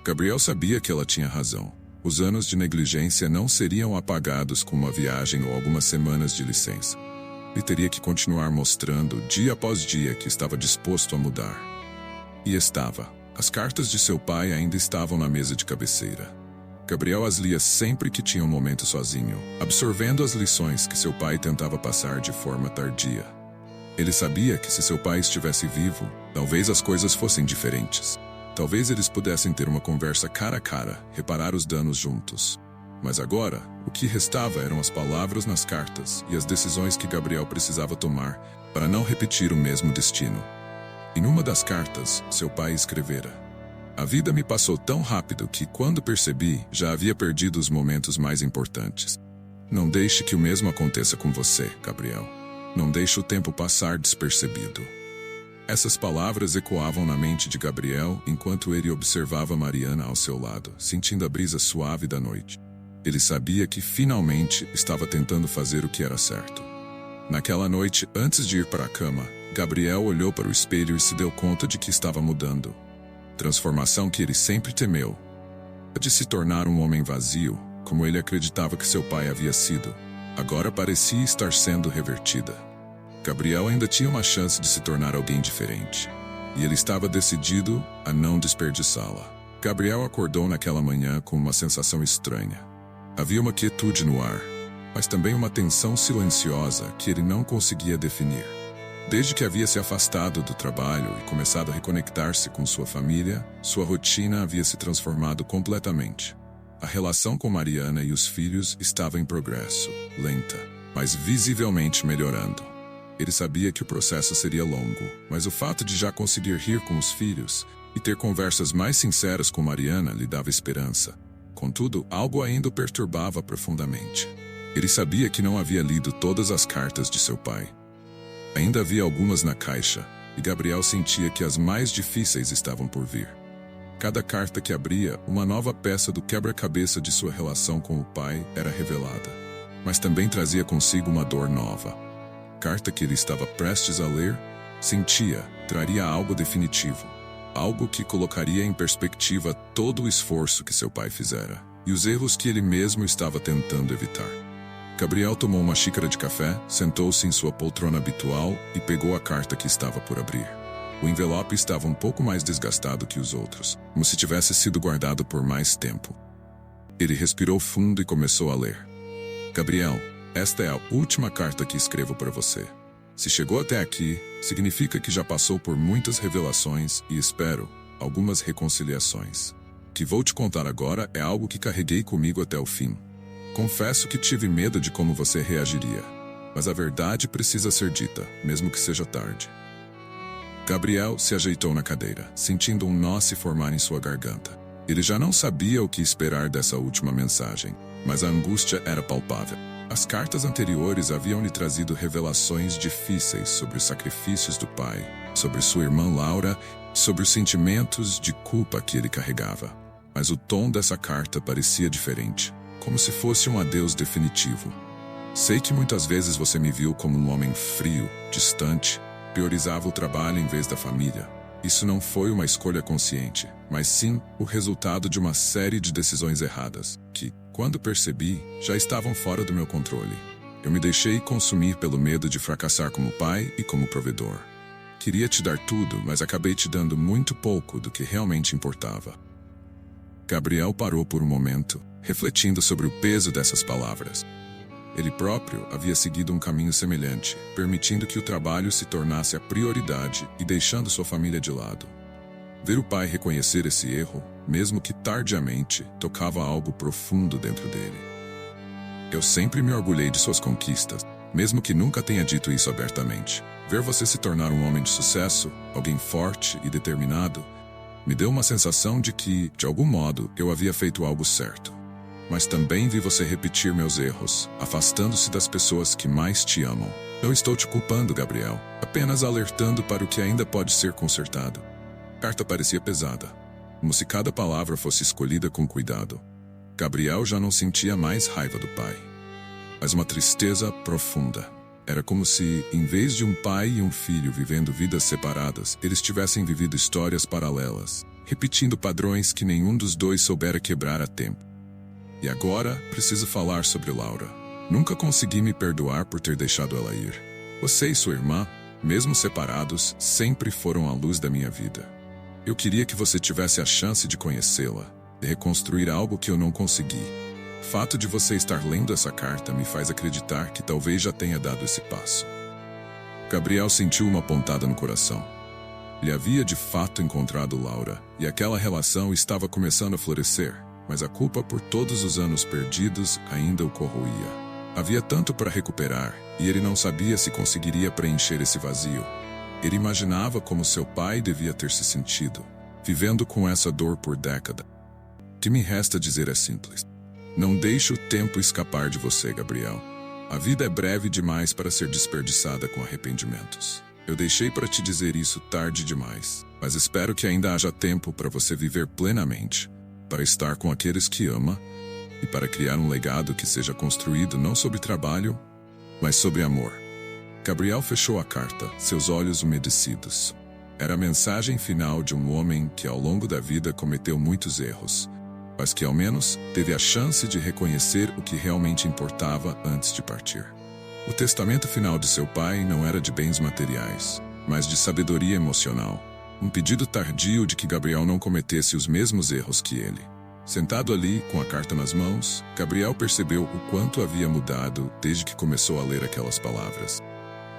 Gabriel sabia que ela tinha razão. Os anos de negligência não seriam apagados com uma viagem ou algumas semanas de licença. Ele teria que continuar mostrando, dia após dia, que estava disposto a mudar. E estava. As cartas de seu pai ainda estavam na mesa de cabeceira. Gabriel as lia sempre que tinha um momento sozinho, absorvendo as lições que seu pai tentava passar de forma tardia. Ele sabia que se seu pai estivesse vivo, talvez as coisas fossem diferentes. Talvez eles pudessem ter uma conversa cara a cara, reparar os danos juntos. Mas agora, o que restava eram as palavras nas cartas e as decisões que Gabriel precisava tomar para não repetir o mesmo destino. Em uma das cartas, seu pai escrevera: a vida me passou tão rápido que, quando percebi, já havia perdido os momentos mais importantes. Não deixe que o mesmo aconteça com você, Gabriel. Não deixe o tempo passar despercebido. Essas palavras ecoavam na mente de Gabriel enquanto ele observava Mariana ao seu lado, sentindo a brisa suave da noite. Ele sabia que, finalmente, estava tentando fazer o que era certo. Naquela noite, antes de ir para a cama, Gabriel olhou para o espelho e se deu conta de que estava mudando. Transformação que ele sempre temeu. A de se tornar um homem vazio, como ele acreditava que seu pai havia sido, agora parecia estar sendo revertida. Gabriel ainda tinha uma chance de se tornar alguém diferente, e ele estava decidido a não desperdiçá-la. Gabriel acordou naquela manhã com uma sensação estranha. Havia uma quietude no ar, mas também uma tensão silenciosa que ele não conseguia definir. Desde que havia se afastado do trabalho e começado a reconectar-se com sua família, sua rotina havia se transformado completamente. A relação com Mariana e os filhos estava em progresso, lenta, mas visivelmente melhorando. Ele sabia que o processo seria longo, mas o fato de já conseguir rir com os filhos e ter conversas mais sinceras com Mariana lhe dava esperança. Contudo, algo ainda o perturbava profundamente. Ele sabia que não havia lido todas as cartas de seu pai. Ainda havia algumas na caixa, e Gabriel sentia que as mais difíceis estavam por vir. Cada carta que abria, uma nova peça do quebra-cabeça de sua relação com o pai era revelada. Mas também trazia consigo uma dor nova. A carta que ele estava prestes a ler, sentia, traria algo definitivo. Algo que colocaria em perspectiva todo o esforço que seu pai fizera, e os erros que ele mesmo estava tentando evitar. Gabriel tomou uma xícara de café, sentou-se em sua poltrona habitual e pegou a carta que estava por abrir. O envelope estava um pouco mais desgastado que os outros, como se tivesse sido guardado por mais tempo. Ele respirou fundo e começou a ler. Gabriel, esta é a última carta que escrevo para você. Se chegou até aqui, significa que já passou por muitas revelações e, espero, algumas reconciliações. O que vou te contar agora é algo que carreguei comigo até o fim. Confesso que tive medo de como você reagiria, mas a verdade precisa ser dita, mesmo que seja tarde. Gabriel se ajeitou na cadeira, sentindo um nó se formar em sua garganta. Ele já não sabia o que esperar dessa última mensagem, mas a angústia era palpável. As cartas anteriores haviam lhe trazido revelações difíceis sobre os sacrifícios do pai, sobre sua irmã Laura, sobre os sentimentos de culpa que ele carregava. Mas o tom dessa carta parecia diferente, como se fosse um adeus definitivo. Sei que muitas vezes você me viu como um homem frio, distante, priorizava o trabalho em vez da família. Isso não foi uma escolha consciente, mas sim o resultado de uma série de decisões erradas, que, quando percebi, já estavam fora do meu controle. Eu me deixei consumir pelo medo de fracassar como pai e como provedor. Queria te dar tudo, mas acabei te dando muito pouco do que realmente importava. Gabriel parou por um momento, refletindo sobre o peso dessas palavras. Ele próprio havia seguido um caminho semelhante, permitindo que o trabalho se tornasse a prioridade e deixando sua família de lado. Ver o pai reconhecer esse erro, mesmo que tardiamente, tocava algo profundo dentro dele. Eu sempre me orgulhei de suas conquistas, mesmo que nunca tenha dito isso abertamente. Ver você se tornar um homem de sucesso, alguém forte e determinado, me deu uma sensação de que, de algum modo, eu havia feito algo certo. Mas também vi você repetir meus erros, afastando-se das pessoas que mais te amam. Não estou te culpando, Gabriel, apenas alertando para o que ainda pode ser consertado. A carta parecia pesada, como se cada palavra fosse escolhida com cuidado. Gabriel já não sentia mais raiva do pai. mas uma tristeza profunda. Era como se, em vez de um pai e um filho vivendo vidas separadas, eles tivessem vivido histórias paralelas, repetindo padrões que nenhum dos dois soubera quebrar a tempo. E agora, preciso falar sobre Laura. Nunca consegui me perdoar por ter deixado ela ir. Você e sua irmã, mesmo separados, sempre foram a luz da minha vida. Eu queria que você tivesse a chance de conhecê-la, de reconstruir algo que eu não consegui. O fato de você estar lendo essa carta me faz acreditar que talvez já tenha dado esse passo. Gabriel sentiu uma pontada no coração. Ele havia de fato encontrado Laura, e aquela relação estava começando a florescer, mas a culpa por todos os anos perdidos ainda o corroía. Havia tanto para recuperar, e ele não sabia se conseguiria preencher esse vazio. Ele imaginava como seu pai devia ter se sentido, vivendo com essa dor por décadas. O que me resta dizer é simples. Não deixe o tempo escapar de você, Gabriel. A vida é breve demais para ser desperdiçada com arrependimentos. Eu deixei para te dizer isso tarde demais, mas espero que ainda haja tempo para você viver plenamente, para estar com aqueles que ama e para criar um legado que seja construído não sobre trabalho, mas sobre amor. Gabriel fechou a carta, seus olhos umedecidos. Era a mensagem final de um homem que ao longo da vida cometeu muitos erros, mas que ao menos teve a chance de reconhecer o que realmente importava antes de partir. O testamento final de seu pai não era de bens materiais, mas de sabedoria emocional. Um pedido tardio de que Gabriel não cometesse os mesmos erros que ele. Sentado ali, com a carta nas mãos, Gabriel percebeu o quanto havia mudado desde que começou a ler aquelas palavras.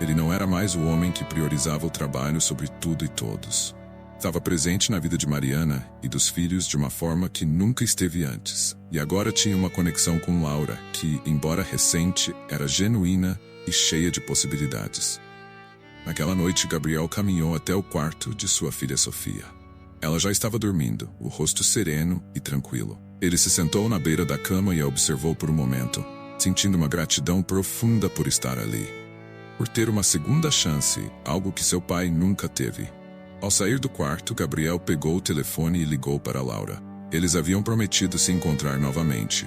Ele não era mais o homem que priorizava o trabalho sobre tudo e todos. Estava presente na vida de Mariana e dos filhos de uma forma que nunca esteve antes. E agora tinha uma conexão com Laura, que, embora recente, era genuína e cheia de possibilidades. Naquela noite, Gabriel caminhou até o quarto de sua filha Sofia. Ela já estava dormindo, o rosto sereno e tranquilo. Ele se sentou na beira da cama e a observou por um momento, sentindo uma gratidão profunda por estar ali. Por ter uma segunda chance, algo que seu pai nunca teve. Ao sair do quarto, Gabriel pegou o telefone e ligou para Laura. Eles haviam prometido se encontrar novamente,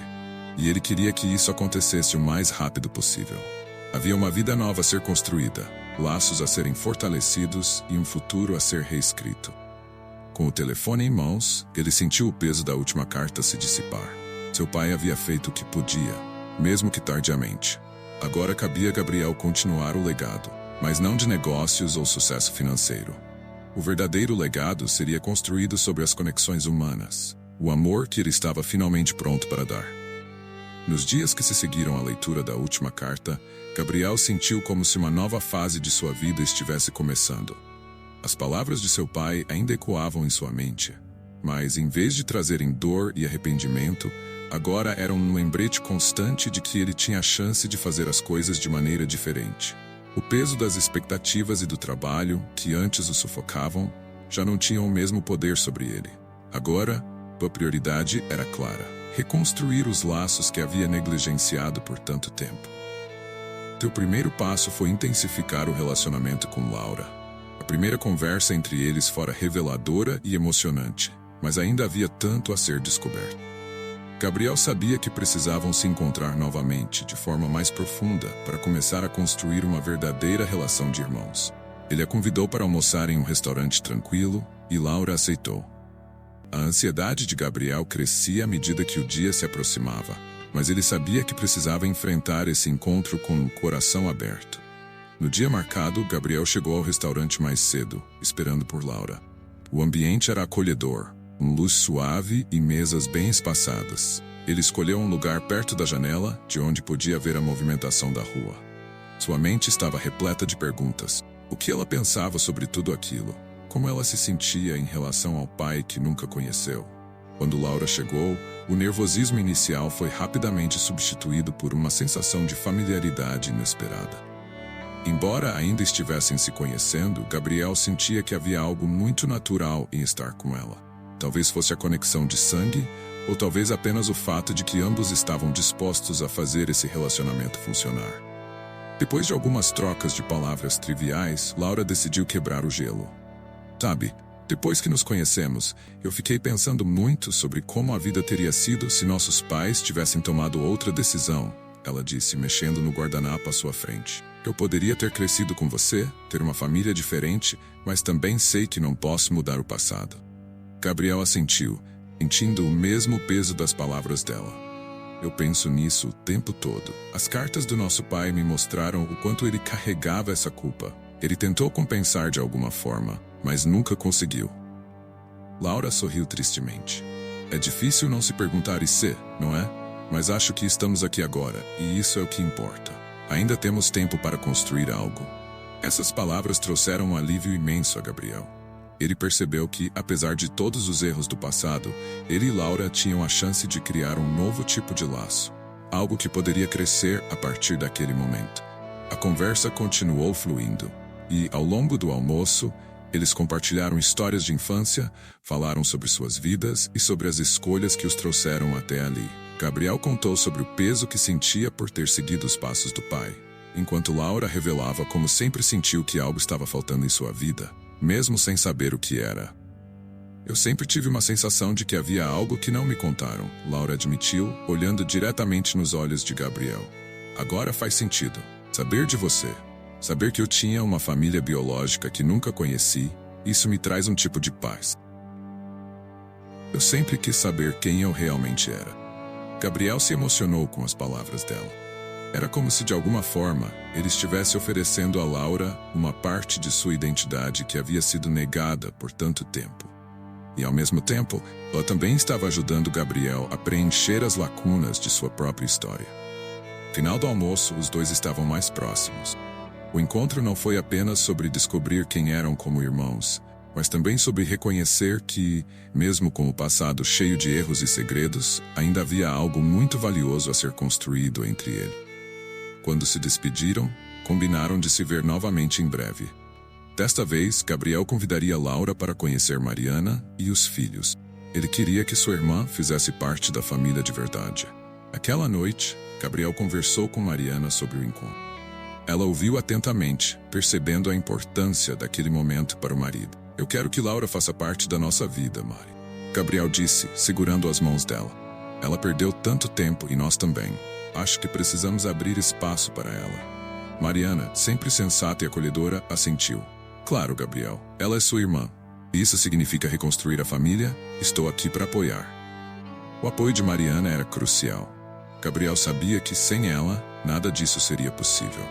e ele queria que isso acontecesse o mais rápido possível. Havia uma vida nova a ser construída, laços a serem fortalecidos e um futuro a ser reescrito. Com o telefone em mãos, ele sentiu o peso da última carta se dissipar. Seu pai havia feito o que podia, mesmo que tardiamente. Agora cabia a Gabriel continuar o legado, mas não de negócios ou sucesso financeiro. O verdadeiro legado seria construído sobre as conexões humanas, o amor que ele estava finalmente pronto para dar. Nos dias que se seguiram à leitura da última carta, Gabriel sentiu como se uma nova fase de sua vida estivesse começando. As palavras de seu pai ainda ecoavam em sua mente, mas em vez de trazerem dor e arrependimento, agora eram um lembrete constante de que ele tinha a chance de fazer as coisas de maneira diferente. O peso das expectativas e do trabalho, que antes o sufocavam, já não tinham o mesmo poder sobre ele. Agora, sua prioridade era clara: reconstruir os laços que havia negligenciado por tanto tempo. Seu primeiro passo foi intensificar o relacionamento com Laura. A primeira conversa entre eles fora reveladora e emocionante, mas ainda havia tanto a ser descoberto. Gabriel sabia que precisavam se encontrar novamente, de forma mais profunda, para começar a construir uma verdadeira relação de irmãos. Ele a convidou para almoçar em um restaurante tranquilo, e Laura aceitou. A ansiedade de Gabriel crescia à medida que o dia se aproximava, mas ele sabia que precisava enfrentar esse encontro com o coração aberto. No dia marcado, Gabriel chegou ao restaurante mais cedo, esperando por Laura. O ambiente era acolhedor, com luz suave e mesas bem espaçadas. Ele escolheu um lugar perto da janela, de onde podia ver a movimentação da rua. Sua mente estava repleta de perguntas. O que ela pensava sobre tudo aquilo? Como ela se sentia em relação ao pai que nunca conheceu? Quando Laura chegou, o nervosismo inicial foi rapidamente substituído por uma sensação de familiaridade inesperada. Embora ainda estivessem se conhecendo, Gabriel sentia que havia algo muito natural em estar com ela. Talvez fosse a conexão de sangue, ou talvez apenas o fato de que ambos estavam dispostos a fazer esse relacionamento funcionar. Depois de algumas trocas de palavras triviais, Laura decidiu quebrar o gelo. Sabe, depois que nos conhecemos, eu fiquei pensando muito sobre como a vida teria sido se nossos pais tivessem tomado outra decisão. ela disse, mexendo no guardanapo à sua frente. Eu poderia ter crescido com você, ter uma família diferente, mas também sei que não posso mudar o passado. Gabriel assentiu, sentindo o mesmo peso das palavras dela. Eu penso nisso o tempo todo. As cartas do nosso pai me mostraram o quanto ele carregava essa culpa. Ele tentou compensar de alguma forma, mas nunca conseguiu. Laura sorriu tristemente. É difícil não se perguntar e ser, não é? Mas acho que estamos aqui agora, e isso é o que importa. Ainda temos tempo para construir algo. Essas palavras trouxeram um alívio imenso a Gabriel. Ele percebeu que, apesar de todos os erros do passado, ele e Laura tinham a chance de criar um novo tipo de laço. Algo que poderia crescer a partir daquele momento. A conversa continuou fluindo. E, ao longo do almoço, eles compartilharam histórias de infância, falaram sobre suas vidas e sobre as escolhas que os trouxeram até ali. Gabriel contou sobre o peso que sentia por ter seguido os passos do pai, enquanto Laura revelava como sempre sentiu que algo estava faltando em sua vida, mesmo sem saber o que era. Eu sempre tive uma sensação de que havia algo que não me contaram, Laura admitiu, olhando diretamente nos olhos de Gabriel. Agora faz sentido. Saber de você. Saber que eu tinha uma família biológica que nunca conheci, isso me traz um tipo de paz. Eu sempre quis saber quem eu realmente era. Gabriel se emocionou com as palavras dela. Era como se de alguma forma ele estivesse oferecendo a Laura uma parte de sua identidade que havia sido negada por tanto tempo. E ao mesmo tempo, ela também estava ajudando Gabriel a preencher as lacunas de sua própria história. No final do almoço, os dois estavam mais próximos. O encontro não foi apenas sobre descobrir quem eram como irmãos, mas também sobre reconhecer que, mesmo com o passado cheio de erros e segredos, ainda havia algo muito valioso a ser construído entre eles. Quando se despediram, combinaram de se ver novamente em breve. Desta vez, Gabriel convidaria Laura para conhecer Mariana e os filhos. Ele queria que sua irmã fizesse parte da família de verdade. Aquela noite, Gabriel conversou com Mariana sobre o encontro. Ela ouviu atentamente, percebendo a importância daquele momento para o marido. Eu quero que Laura faça parte da nossa vida, Mari. Gabriel disse, segurando as mãos dela. Ela perdeu tanto tempo e nós também. Acho que precisamos abrir espaço para ela. Mariana, sempre sensata e acolhedora, assentiu. Claro, Gabriel, ela é sua irmã. Isso significa reconstruir a família? Estou aqui para apoiar. O apoio de Mariana era crucial. Gabriel sabia que sem ela, nada disso seria possível.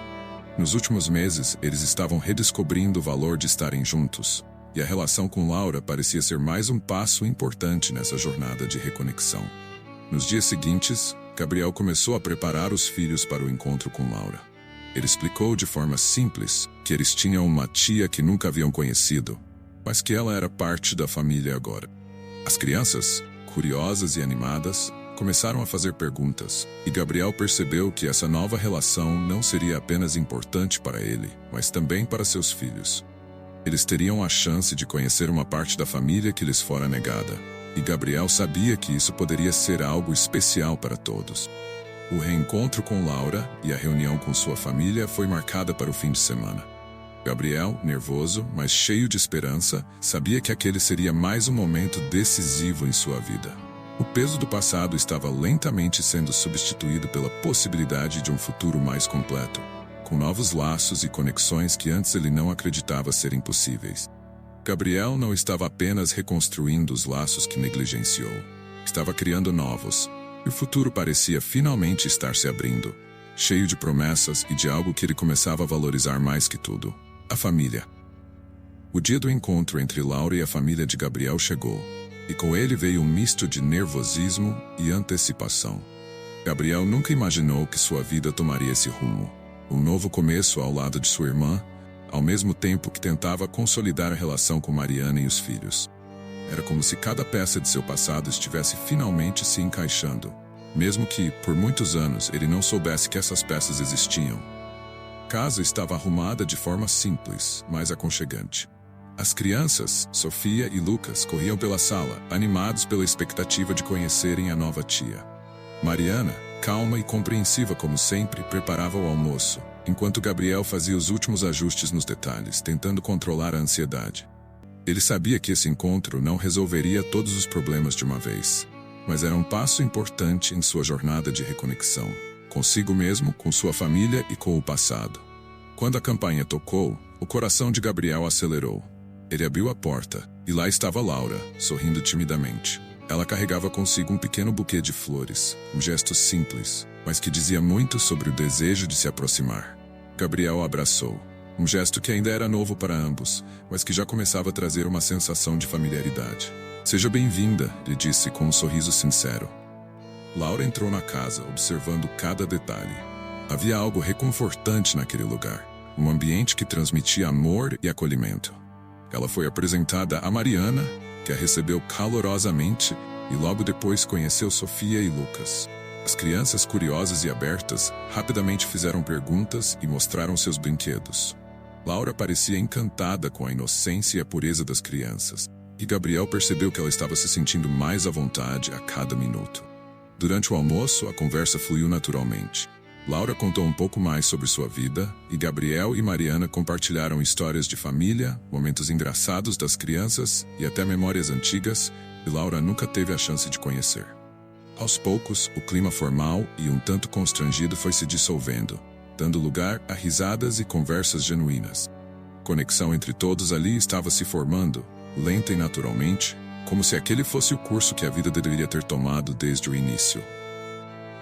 Nos últimos meses, eles estavam redescobrindo o valor de estarem juntos, e a relação com Laura parecia ser mais um passo importante nessa jornada de reconexão. Nos dias seguintes, Gabriel começou a preparar os filhos para o encontro com Laura. Ele explicou de forma simples que eles tinham uma tia que nunca haviam conhecido, mas que ela era parte da família agora. As crianças, curiosas e animadas, começaram a fazer perguntas, e Gabriel percebeu que essa nova relação não seria apenas importante para ele, mas também para seus filhos. Eles teriam a chance de conhecer uma parte da família que lhes fora negada, e Gabriel sabia que isso poderia ser algo especial para todos. O reencontro com Laura e a reunião com sua família foi marcada para o fim de semana. Gabriel, nervoso, mas cheio de esperança, sabia que aquele seria mais um momento decisivo em sua vida. O peso do passado estava lentamente sendo substituído pela possibilidade de um futuro mais completo, com novos laços e conexões que antes ele não acreditava serem possíveis. Gabriel não estava apenas reconstruindo os laços que negligenciou, estava criando novos, e o futuro parecia finalmente estar se abrindo, cheio de promessas e de algo que ele começava a valorizar mais que tudo: a família. O dia do encontro entre Laura e a família de Gabriel chegou, e com ele veio um misto de nervosismo e antecipação. Gabriel nunca imaginou que sua vida tomaria esse rumo. Um novo começo ao lado de sua irmã, ao mesmo tempo que tentava consolidar a relação com Mariana e os filhos. Era como se cada peça de seu passado estivesse finalmente se encaixando, mesmo que, por muitos anos, ele não soubesse que essas peças existiam. A casa estava arrumada de forma simples, mas aconchegante. As crianças, Sofia e Lucas, corriam pela sala, animados pela expectativa de conhecerem a nova tia. Mariana, calma e compreensiva como sempre, preparava o almoço, enquanto Gabriel fazia os últimos ajustes nos detalhes, tentando controlar a ansiedade. Ele sabia que esse encontro não resolveria todos os problemas de uma vez, mas era um passo importante em sua jornada de reconexão, consigo mesmo, com sua família e com o passado. Quando a campainha tocou, o coração de Gabriel acelerou. Ele abriu a porta, e lá estava Laura, sorrindo timidamente. Ela carregava consigo um pequeno buquê de flores, um gesto simples, mas que dizia muito sobre o desejo de se aproximar. Gabriel a abraçou. Um gesto que ainda era novo para ambos, mas que já começava a trazer uma sensação de familiaridade. "Seja bem-vinda", lhe disse com um sorriso sincero. Laura entrou na casa, observando cada detalhe. Havia algo reconfortante naquele lugar, um ambiente que transmitia amor e acolhimento. Ela foi apresentada a Mariana, que a recebeu calorosamente, e logo depois conheceu Sofia e Lucas. As crianças, curiosas e abertas, rapidamente fizeram perguntas e mostraram seus brinquedos. Laura parecia encantada com a inocência e a pureza das crianças, e Gabriel percebeu que ela estava se sentindo mais à vontade a cada minuto. Durante o almoço, a conversa fluiu naturalmente. Laura contou um pouco mais sobre sua vida, e Gabriel e Mariana compartilharam histórias de família, momentos engraçados das crianças e até memórias antigas que Laura nunca teve a chance de conhecer. Aos poucos, o clima formal e um tanto constrangido foi se dissolvendo, dando lugar a risadas e conversas genuínas. A conexão entre todos ali estava se formando, lenta e naturalmente, como se aquele fosse o curso que a vida deveria ter tomado desde o início.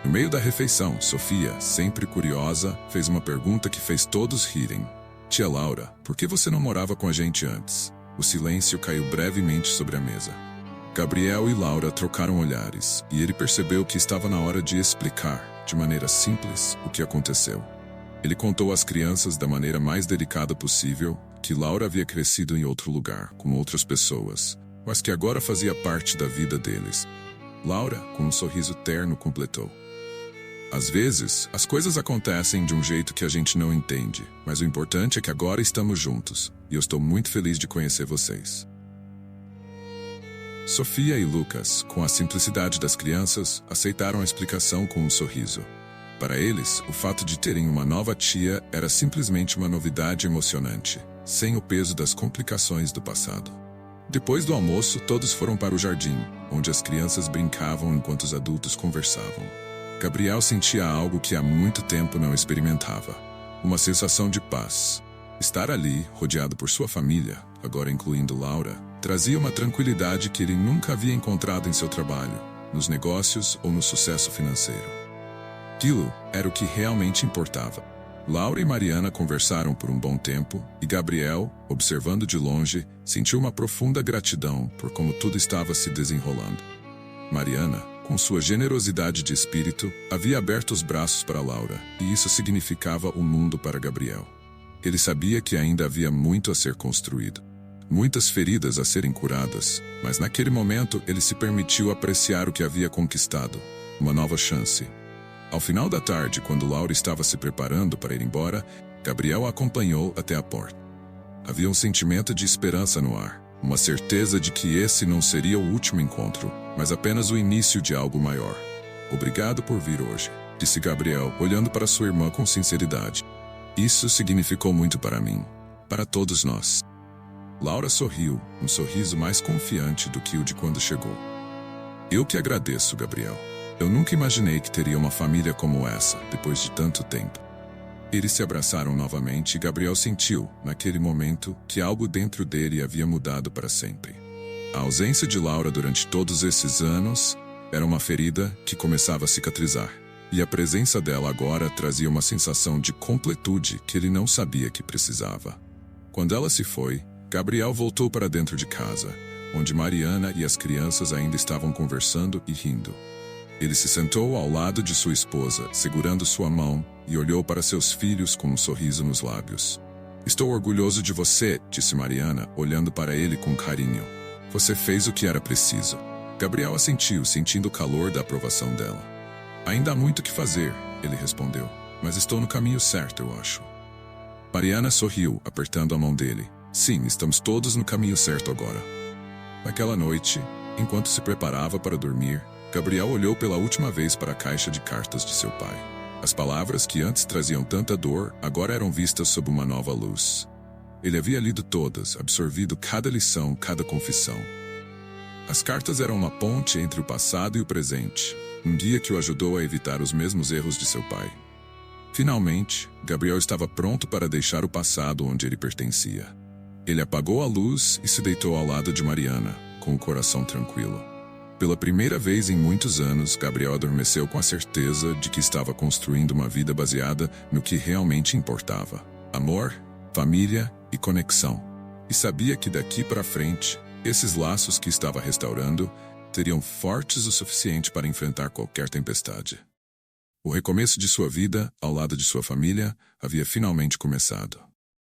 No meio da refeição, Sofia, sempre curiosa, fez uma pergunta que fez todos rirem. "Tia Laura, por que você não morava com a gente antes?" O silêncio caiu brevemente sobre a mesa. Gabriel e Laura trocaram olhares, e ele percebeu que estava na hora de explicar, de maneira simples, o que aconteceu. Ele contou às crianças da maneira mais delicada possível que Laura havia crescido em outro lugar, com outras pessoas, mas que agora fazia parte da vida deles. Laura, com um sorriso terno, completou: "Às vezes, as coisas acontecem de um jeito que a gente não entende, mas o importante é que agora estamos juntos, e eu estou muito feliz de conhecer vocês." Sofia e Lucas, com a simplicidade das crianças, aceitaram a explicação com um sorriso. Para eles, o fato de terem uma nova tia era simplesmente uma novidade emocionante, sem o peso das complicações do passado. Depois do almoço, todos foram para o jardim, onde as crianças brincavam enquanto os adultos conversavam. Gabriel sentia algo que há muito tempo não experimentava: uma sensação de paz. Estar ali, rodeado por sua família, agora incluindo Laura, trazia uma tranquilidade que ele nunca havia encontrado em seu trabalho, nos negócios ou no sucesso financeiro. Aquilo era o que realmente importava. Laura e Mariana conversaram por um bom tempo, e Gabriel, observando de longe, sentiu uma profunda gratidão por como tudo estava se desenrolando. Mariana, com sua generosidade de espírito, havia aberto os braços para Laura, e isso significava o mundo para Gabriel. Ele sabia que ainda havia muito a ser construído, muitas feridas a serem curadas, mas naquele momento ele se permitiu apreciar o que havia conquistado, uma nova chance. Ao final da tarde, quando Laura estava se preparando para ir embora, Gabriel a acompanhou até a porta. Havia um sentimento de esperança no ar, uma certeza de que esse não seria o último encontro, mas apenas o início de algo maior. "Obrigado por vir hoje", disse Gabriel, olhando para sua irmã com sinceridade. "Isso significou muito para mim, para todos nós." Laura sorriu, um sorriso mais confiante do que o de quando chegou. "Eu que agradeço, Gabriel. Eu nunca imaginei que teria uma família como essa, depois de tanto tempo." Eles se abraçaram novamente e Gabriel sentiu, naquele momento, que algo dentro dele havia mudado para sempre. A ausência de Laura durante todos esses anos era uma ferida que começava a cicatrizar, e a presença dela agora trazia uma sensação de completude que ele não sabia que precisava. Quando ela se foi, Gabriel voltou para dentro de casa, onde Mariana e as crianças ainda estavam conversando e rindo. Ele se sentou ao lado de sua esposa, segurando sua mão, e olhou para seus filhos com um sorriso nos lábios. "Estou orgulhoso de você", disse Mariana, olhando para ele com carinho. "Você fez o que era preciso." Gabriel assentiu, sentindo o calor da aprovação dela. "Ainda há muito o que fazer", ele respondeu, "mas estou no caminho certo, eu acho." Mariana sorriu, apertando a mão dele. "Sim, estamos todos no caminho certo agora." Naquela noite, enquanto se preparava para dormir, Gabriel olhou pela última vez para a caixa de cartas de seu pai. As palavras que antes traziam tanta dor, agora eram vistas sob uma nova luz. Ele havia lido todas, absorvido cada lição, cada confissão. As cartas eram uma ponte entre o passado e o presente, Um guia que o ajudou a evitar os mesmos erros de seu pai. Finalmente, Gabriel estava pronto para deixar o passado onde ele pertencia. Ele apagou a luz e se deitou ao lado de Mariana, com o coração tranquilo. Pela primeira vez em muitos anos, Gabriel adormeceu com a certeza de que estava construindo uma vida baseada no que realmente importava: amor, família e conexão. E sabia que daqui para frente, esses laços que estava restaurando seriam fortes o suficiente para enfrentar qualquer tempestade. O recomeço de sua vida, ao lado de sua família, havia finalmente começado.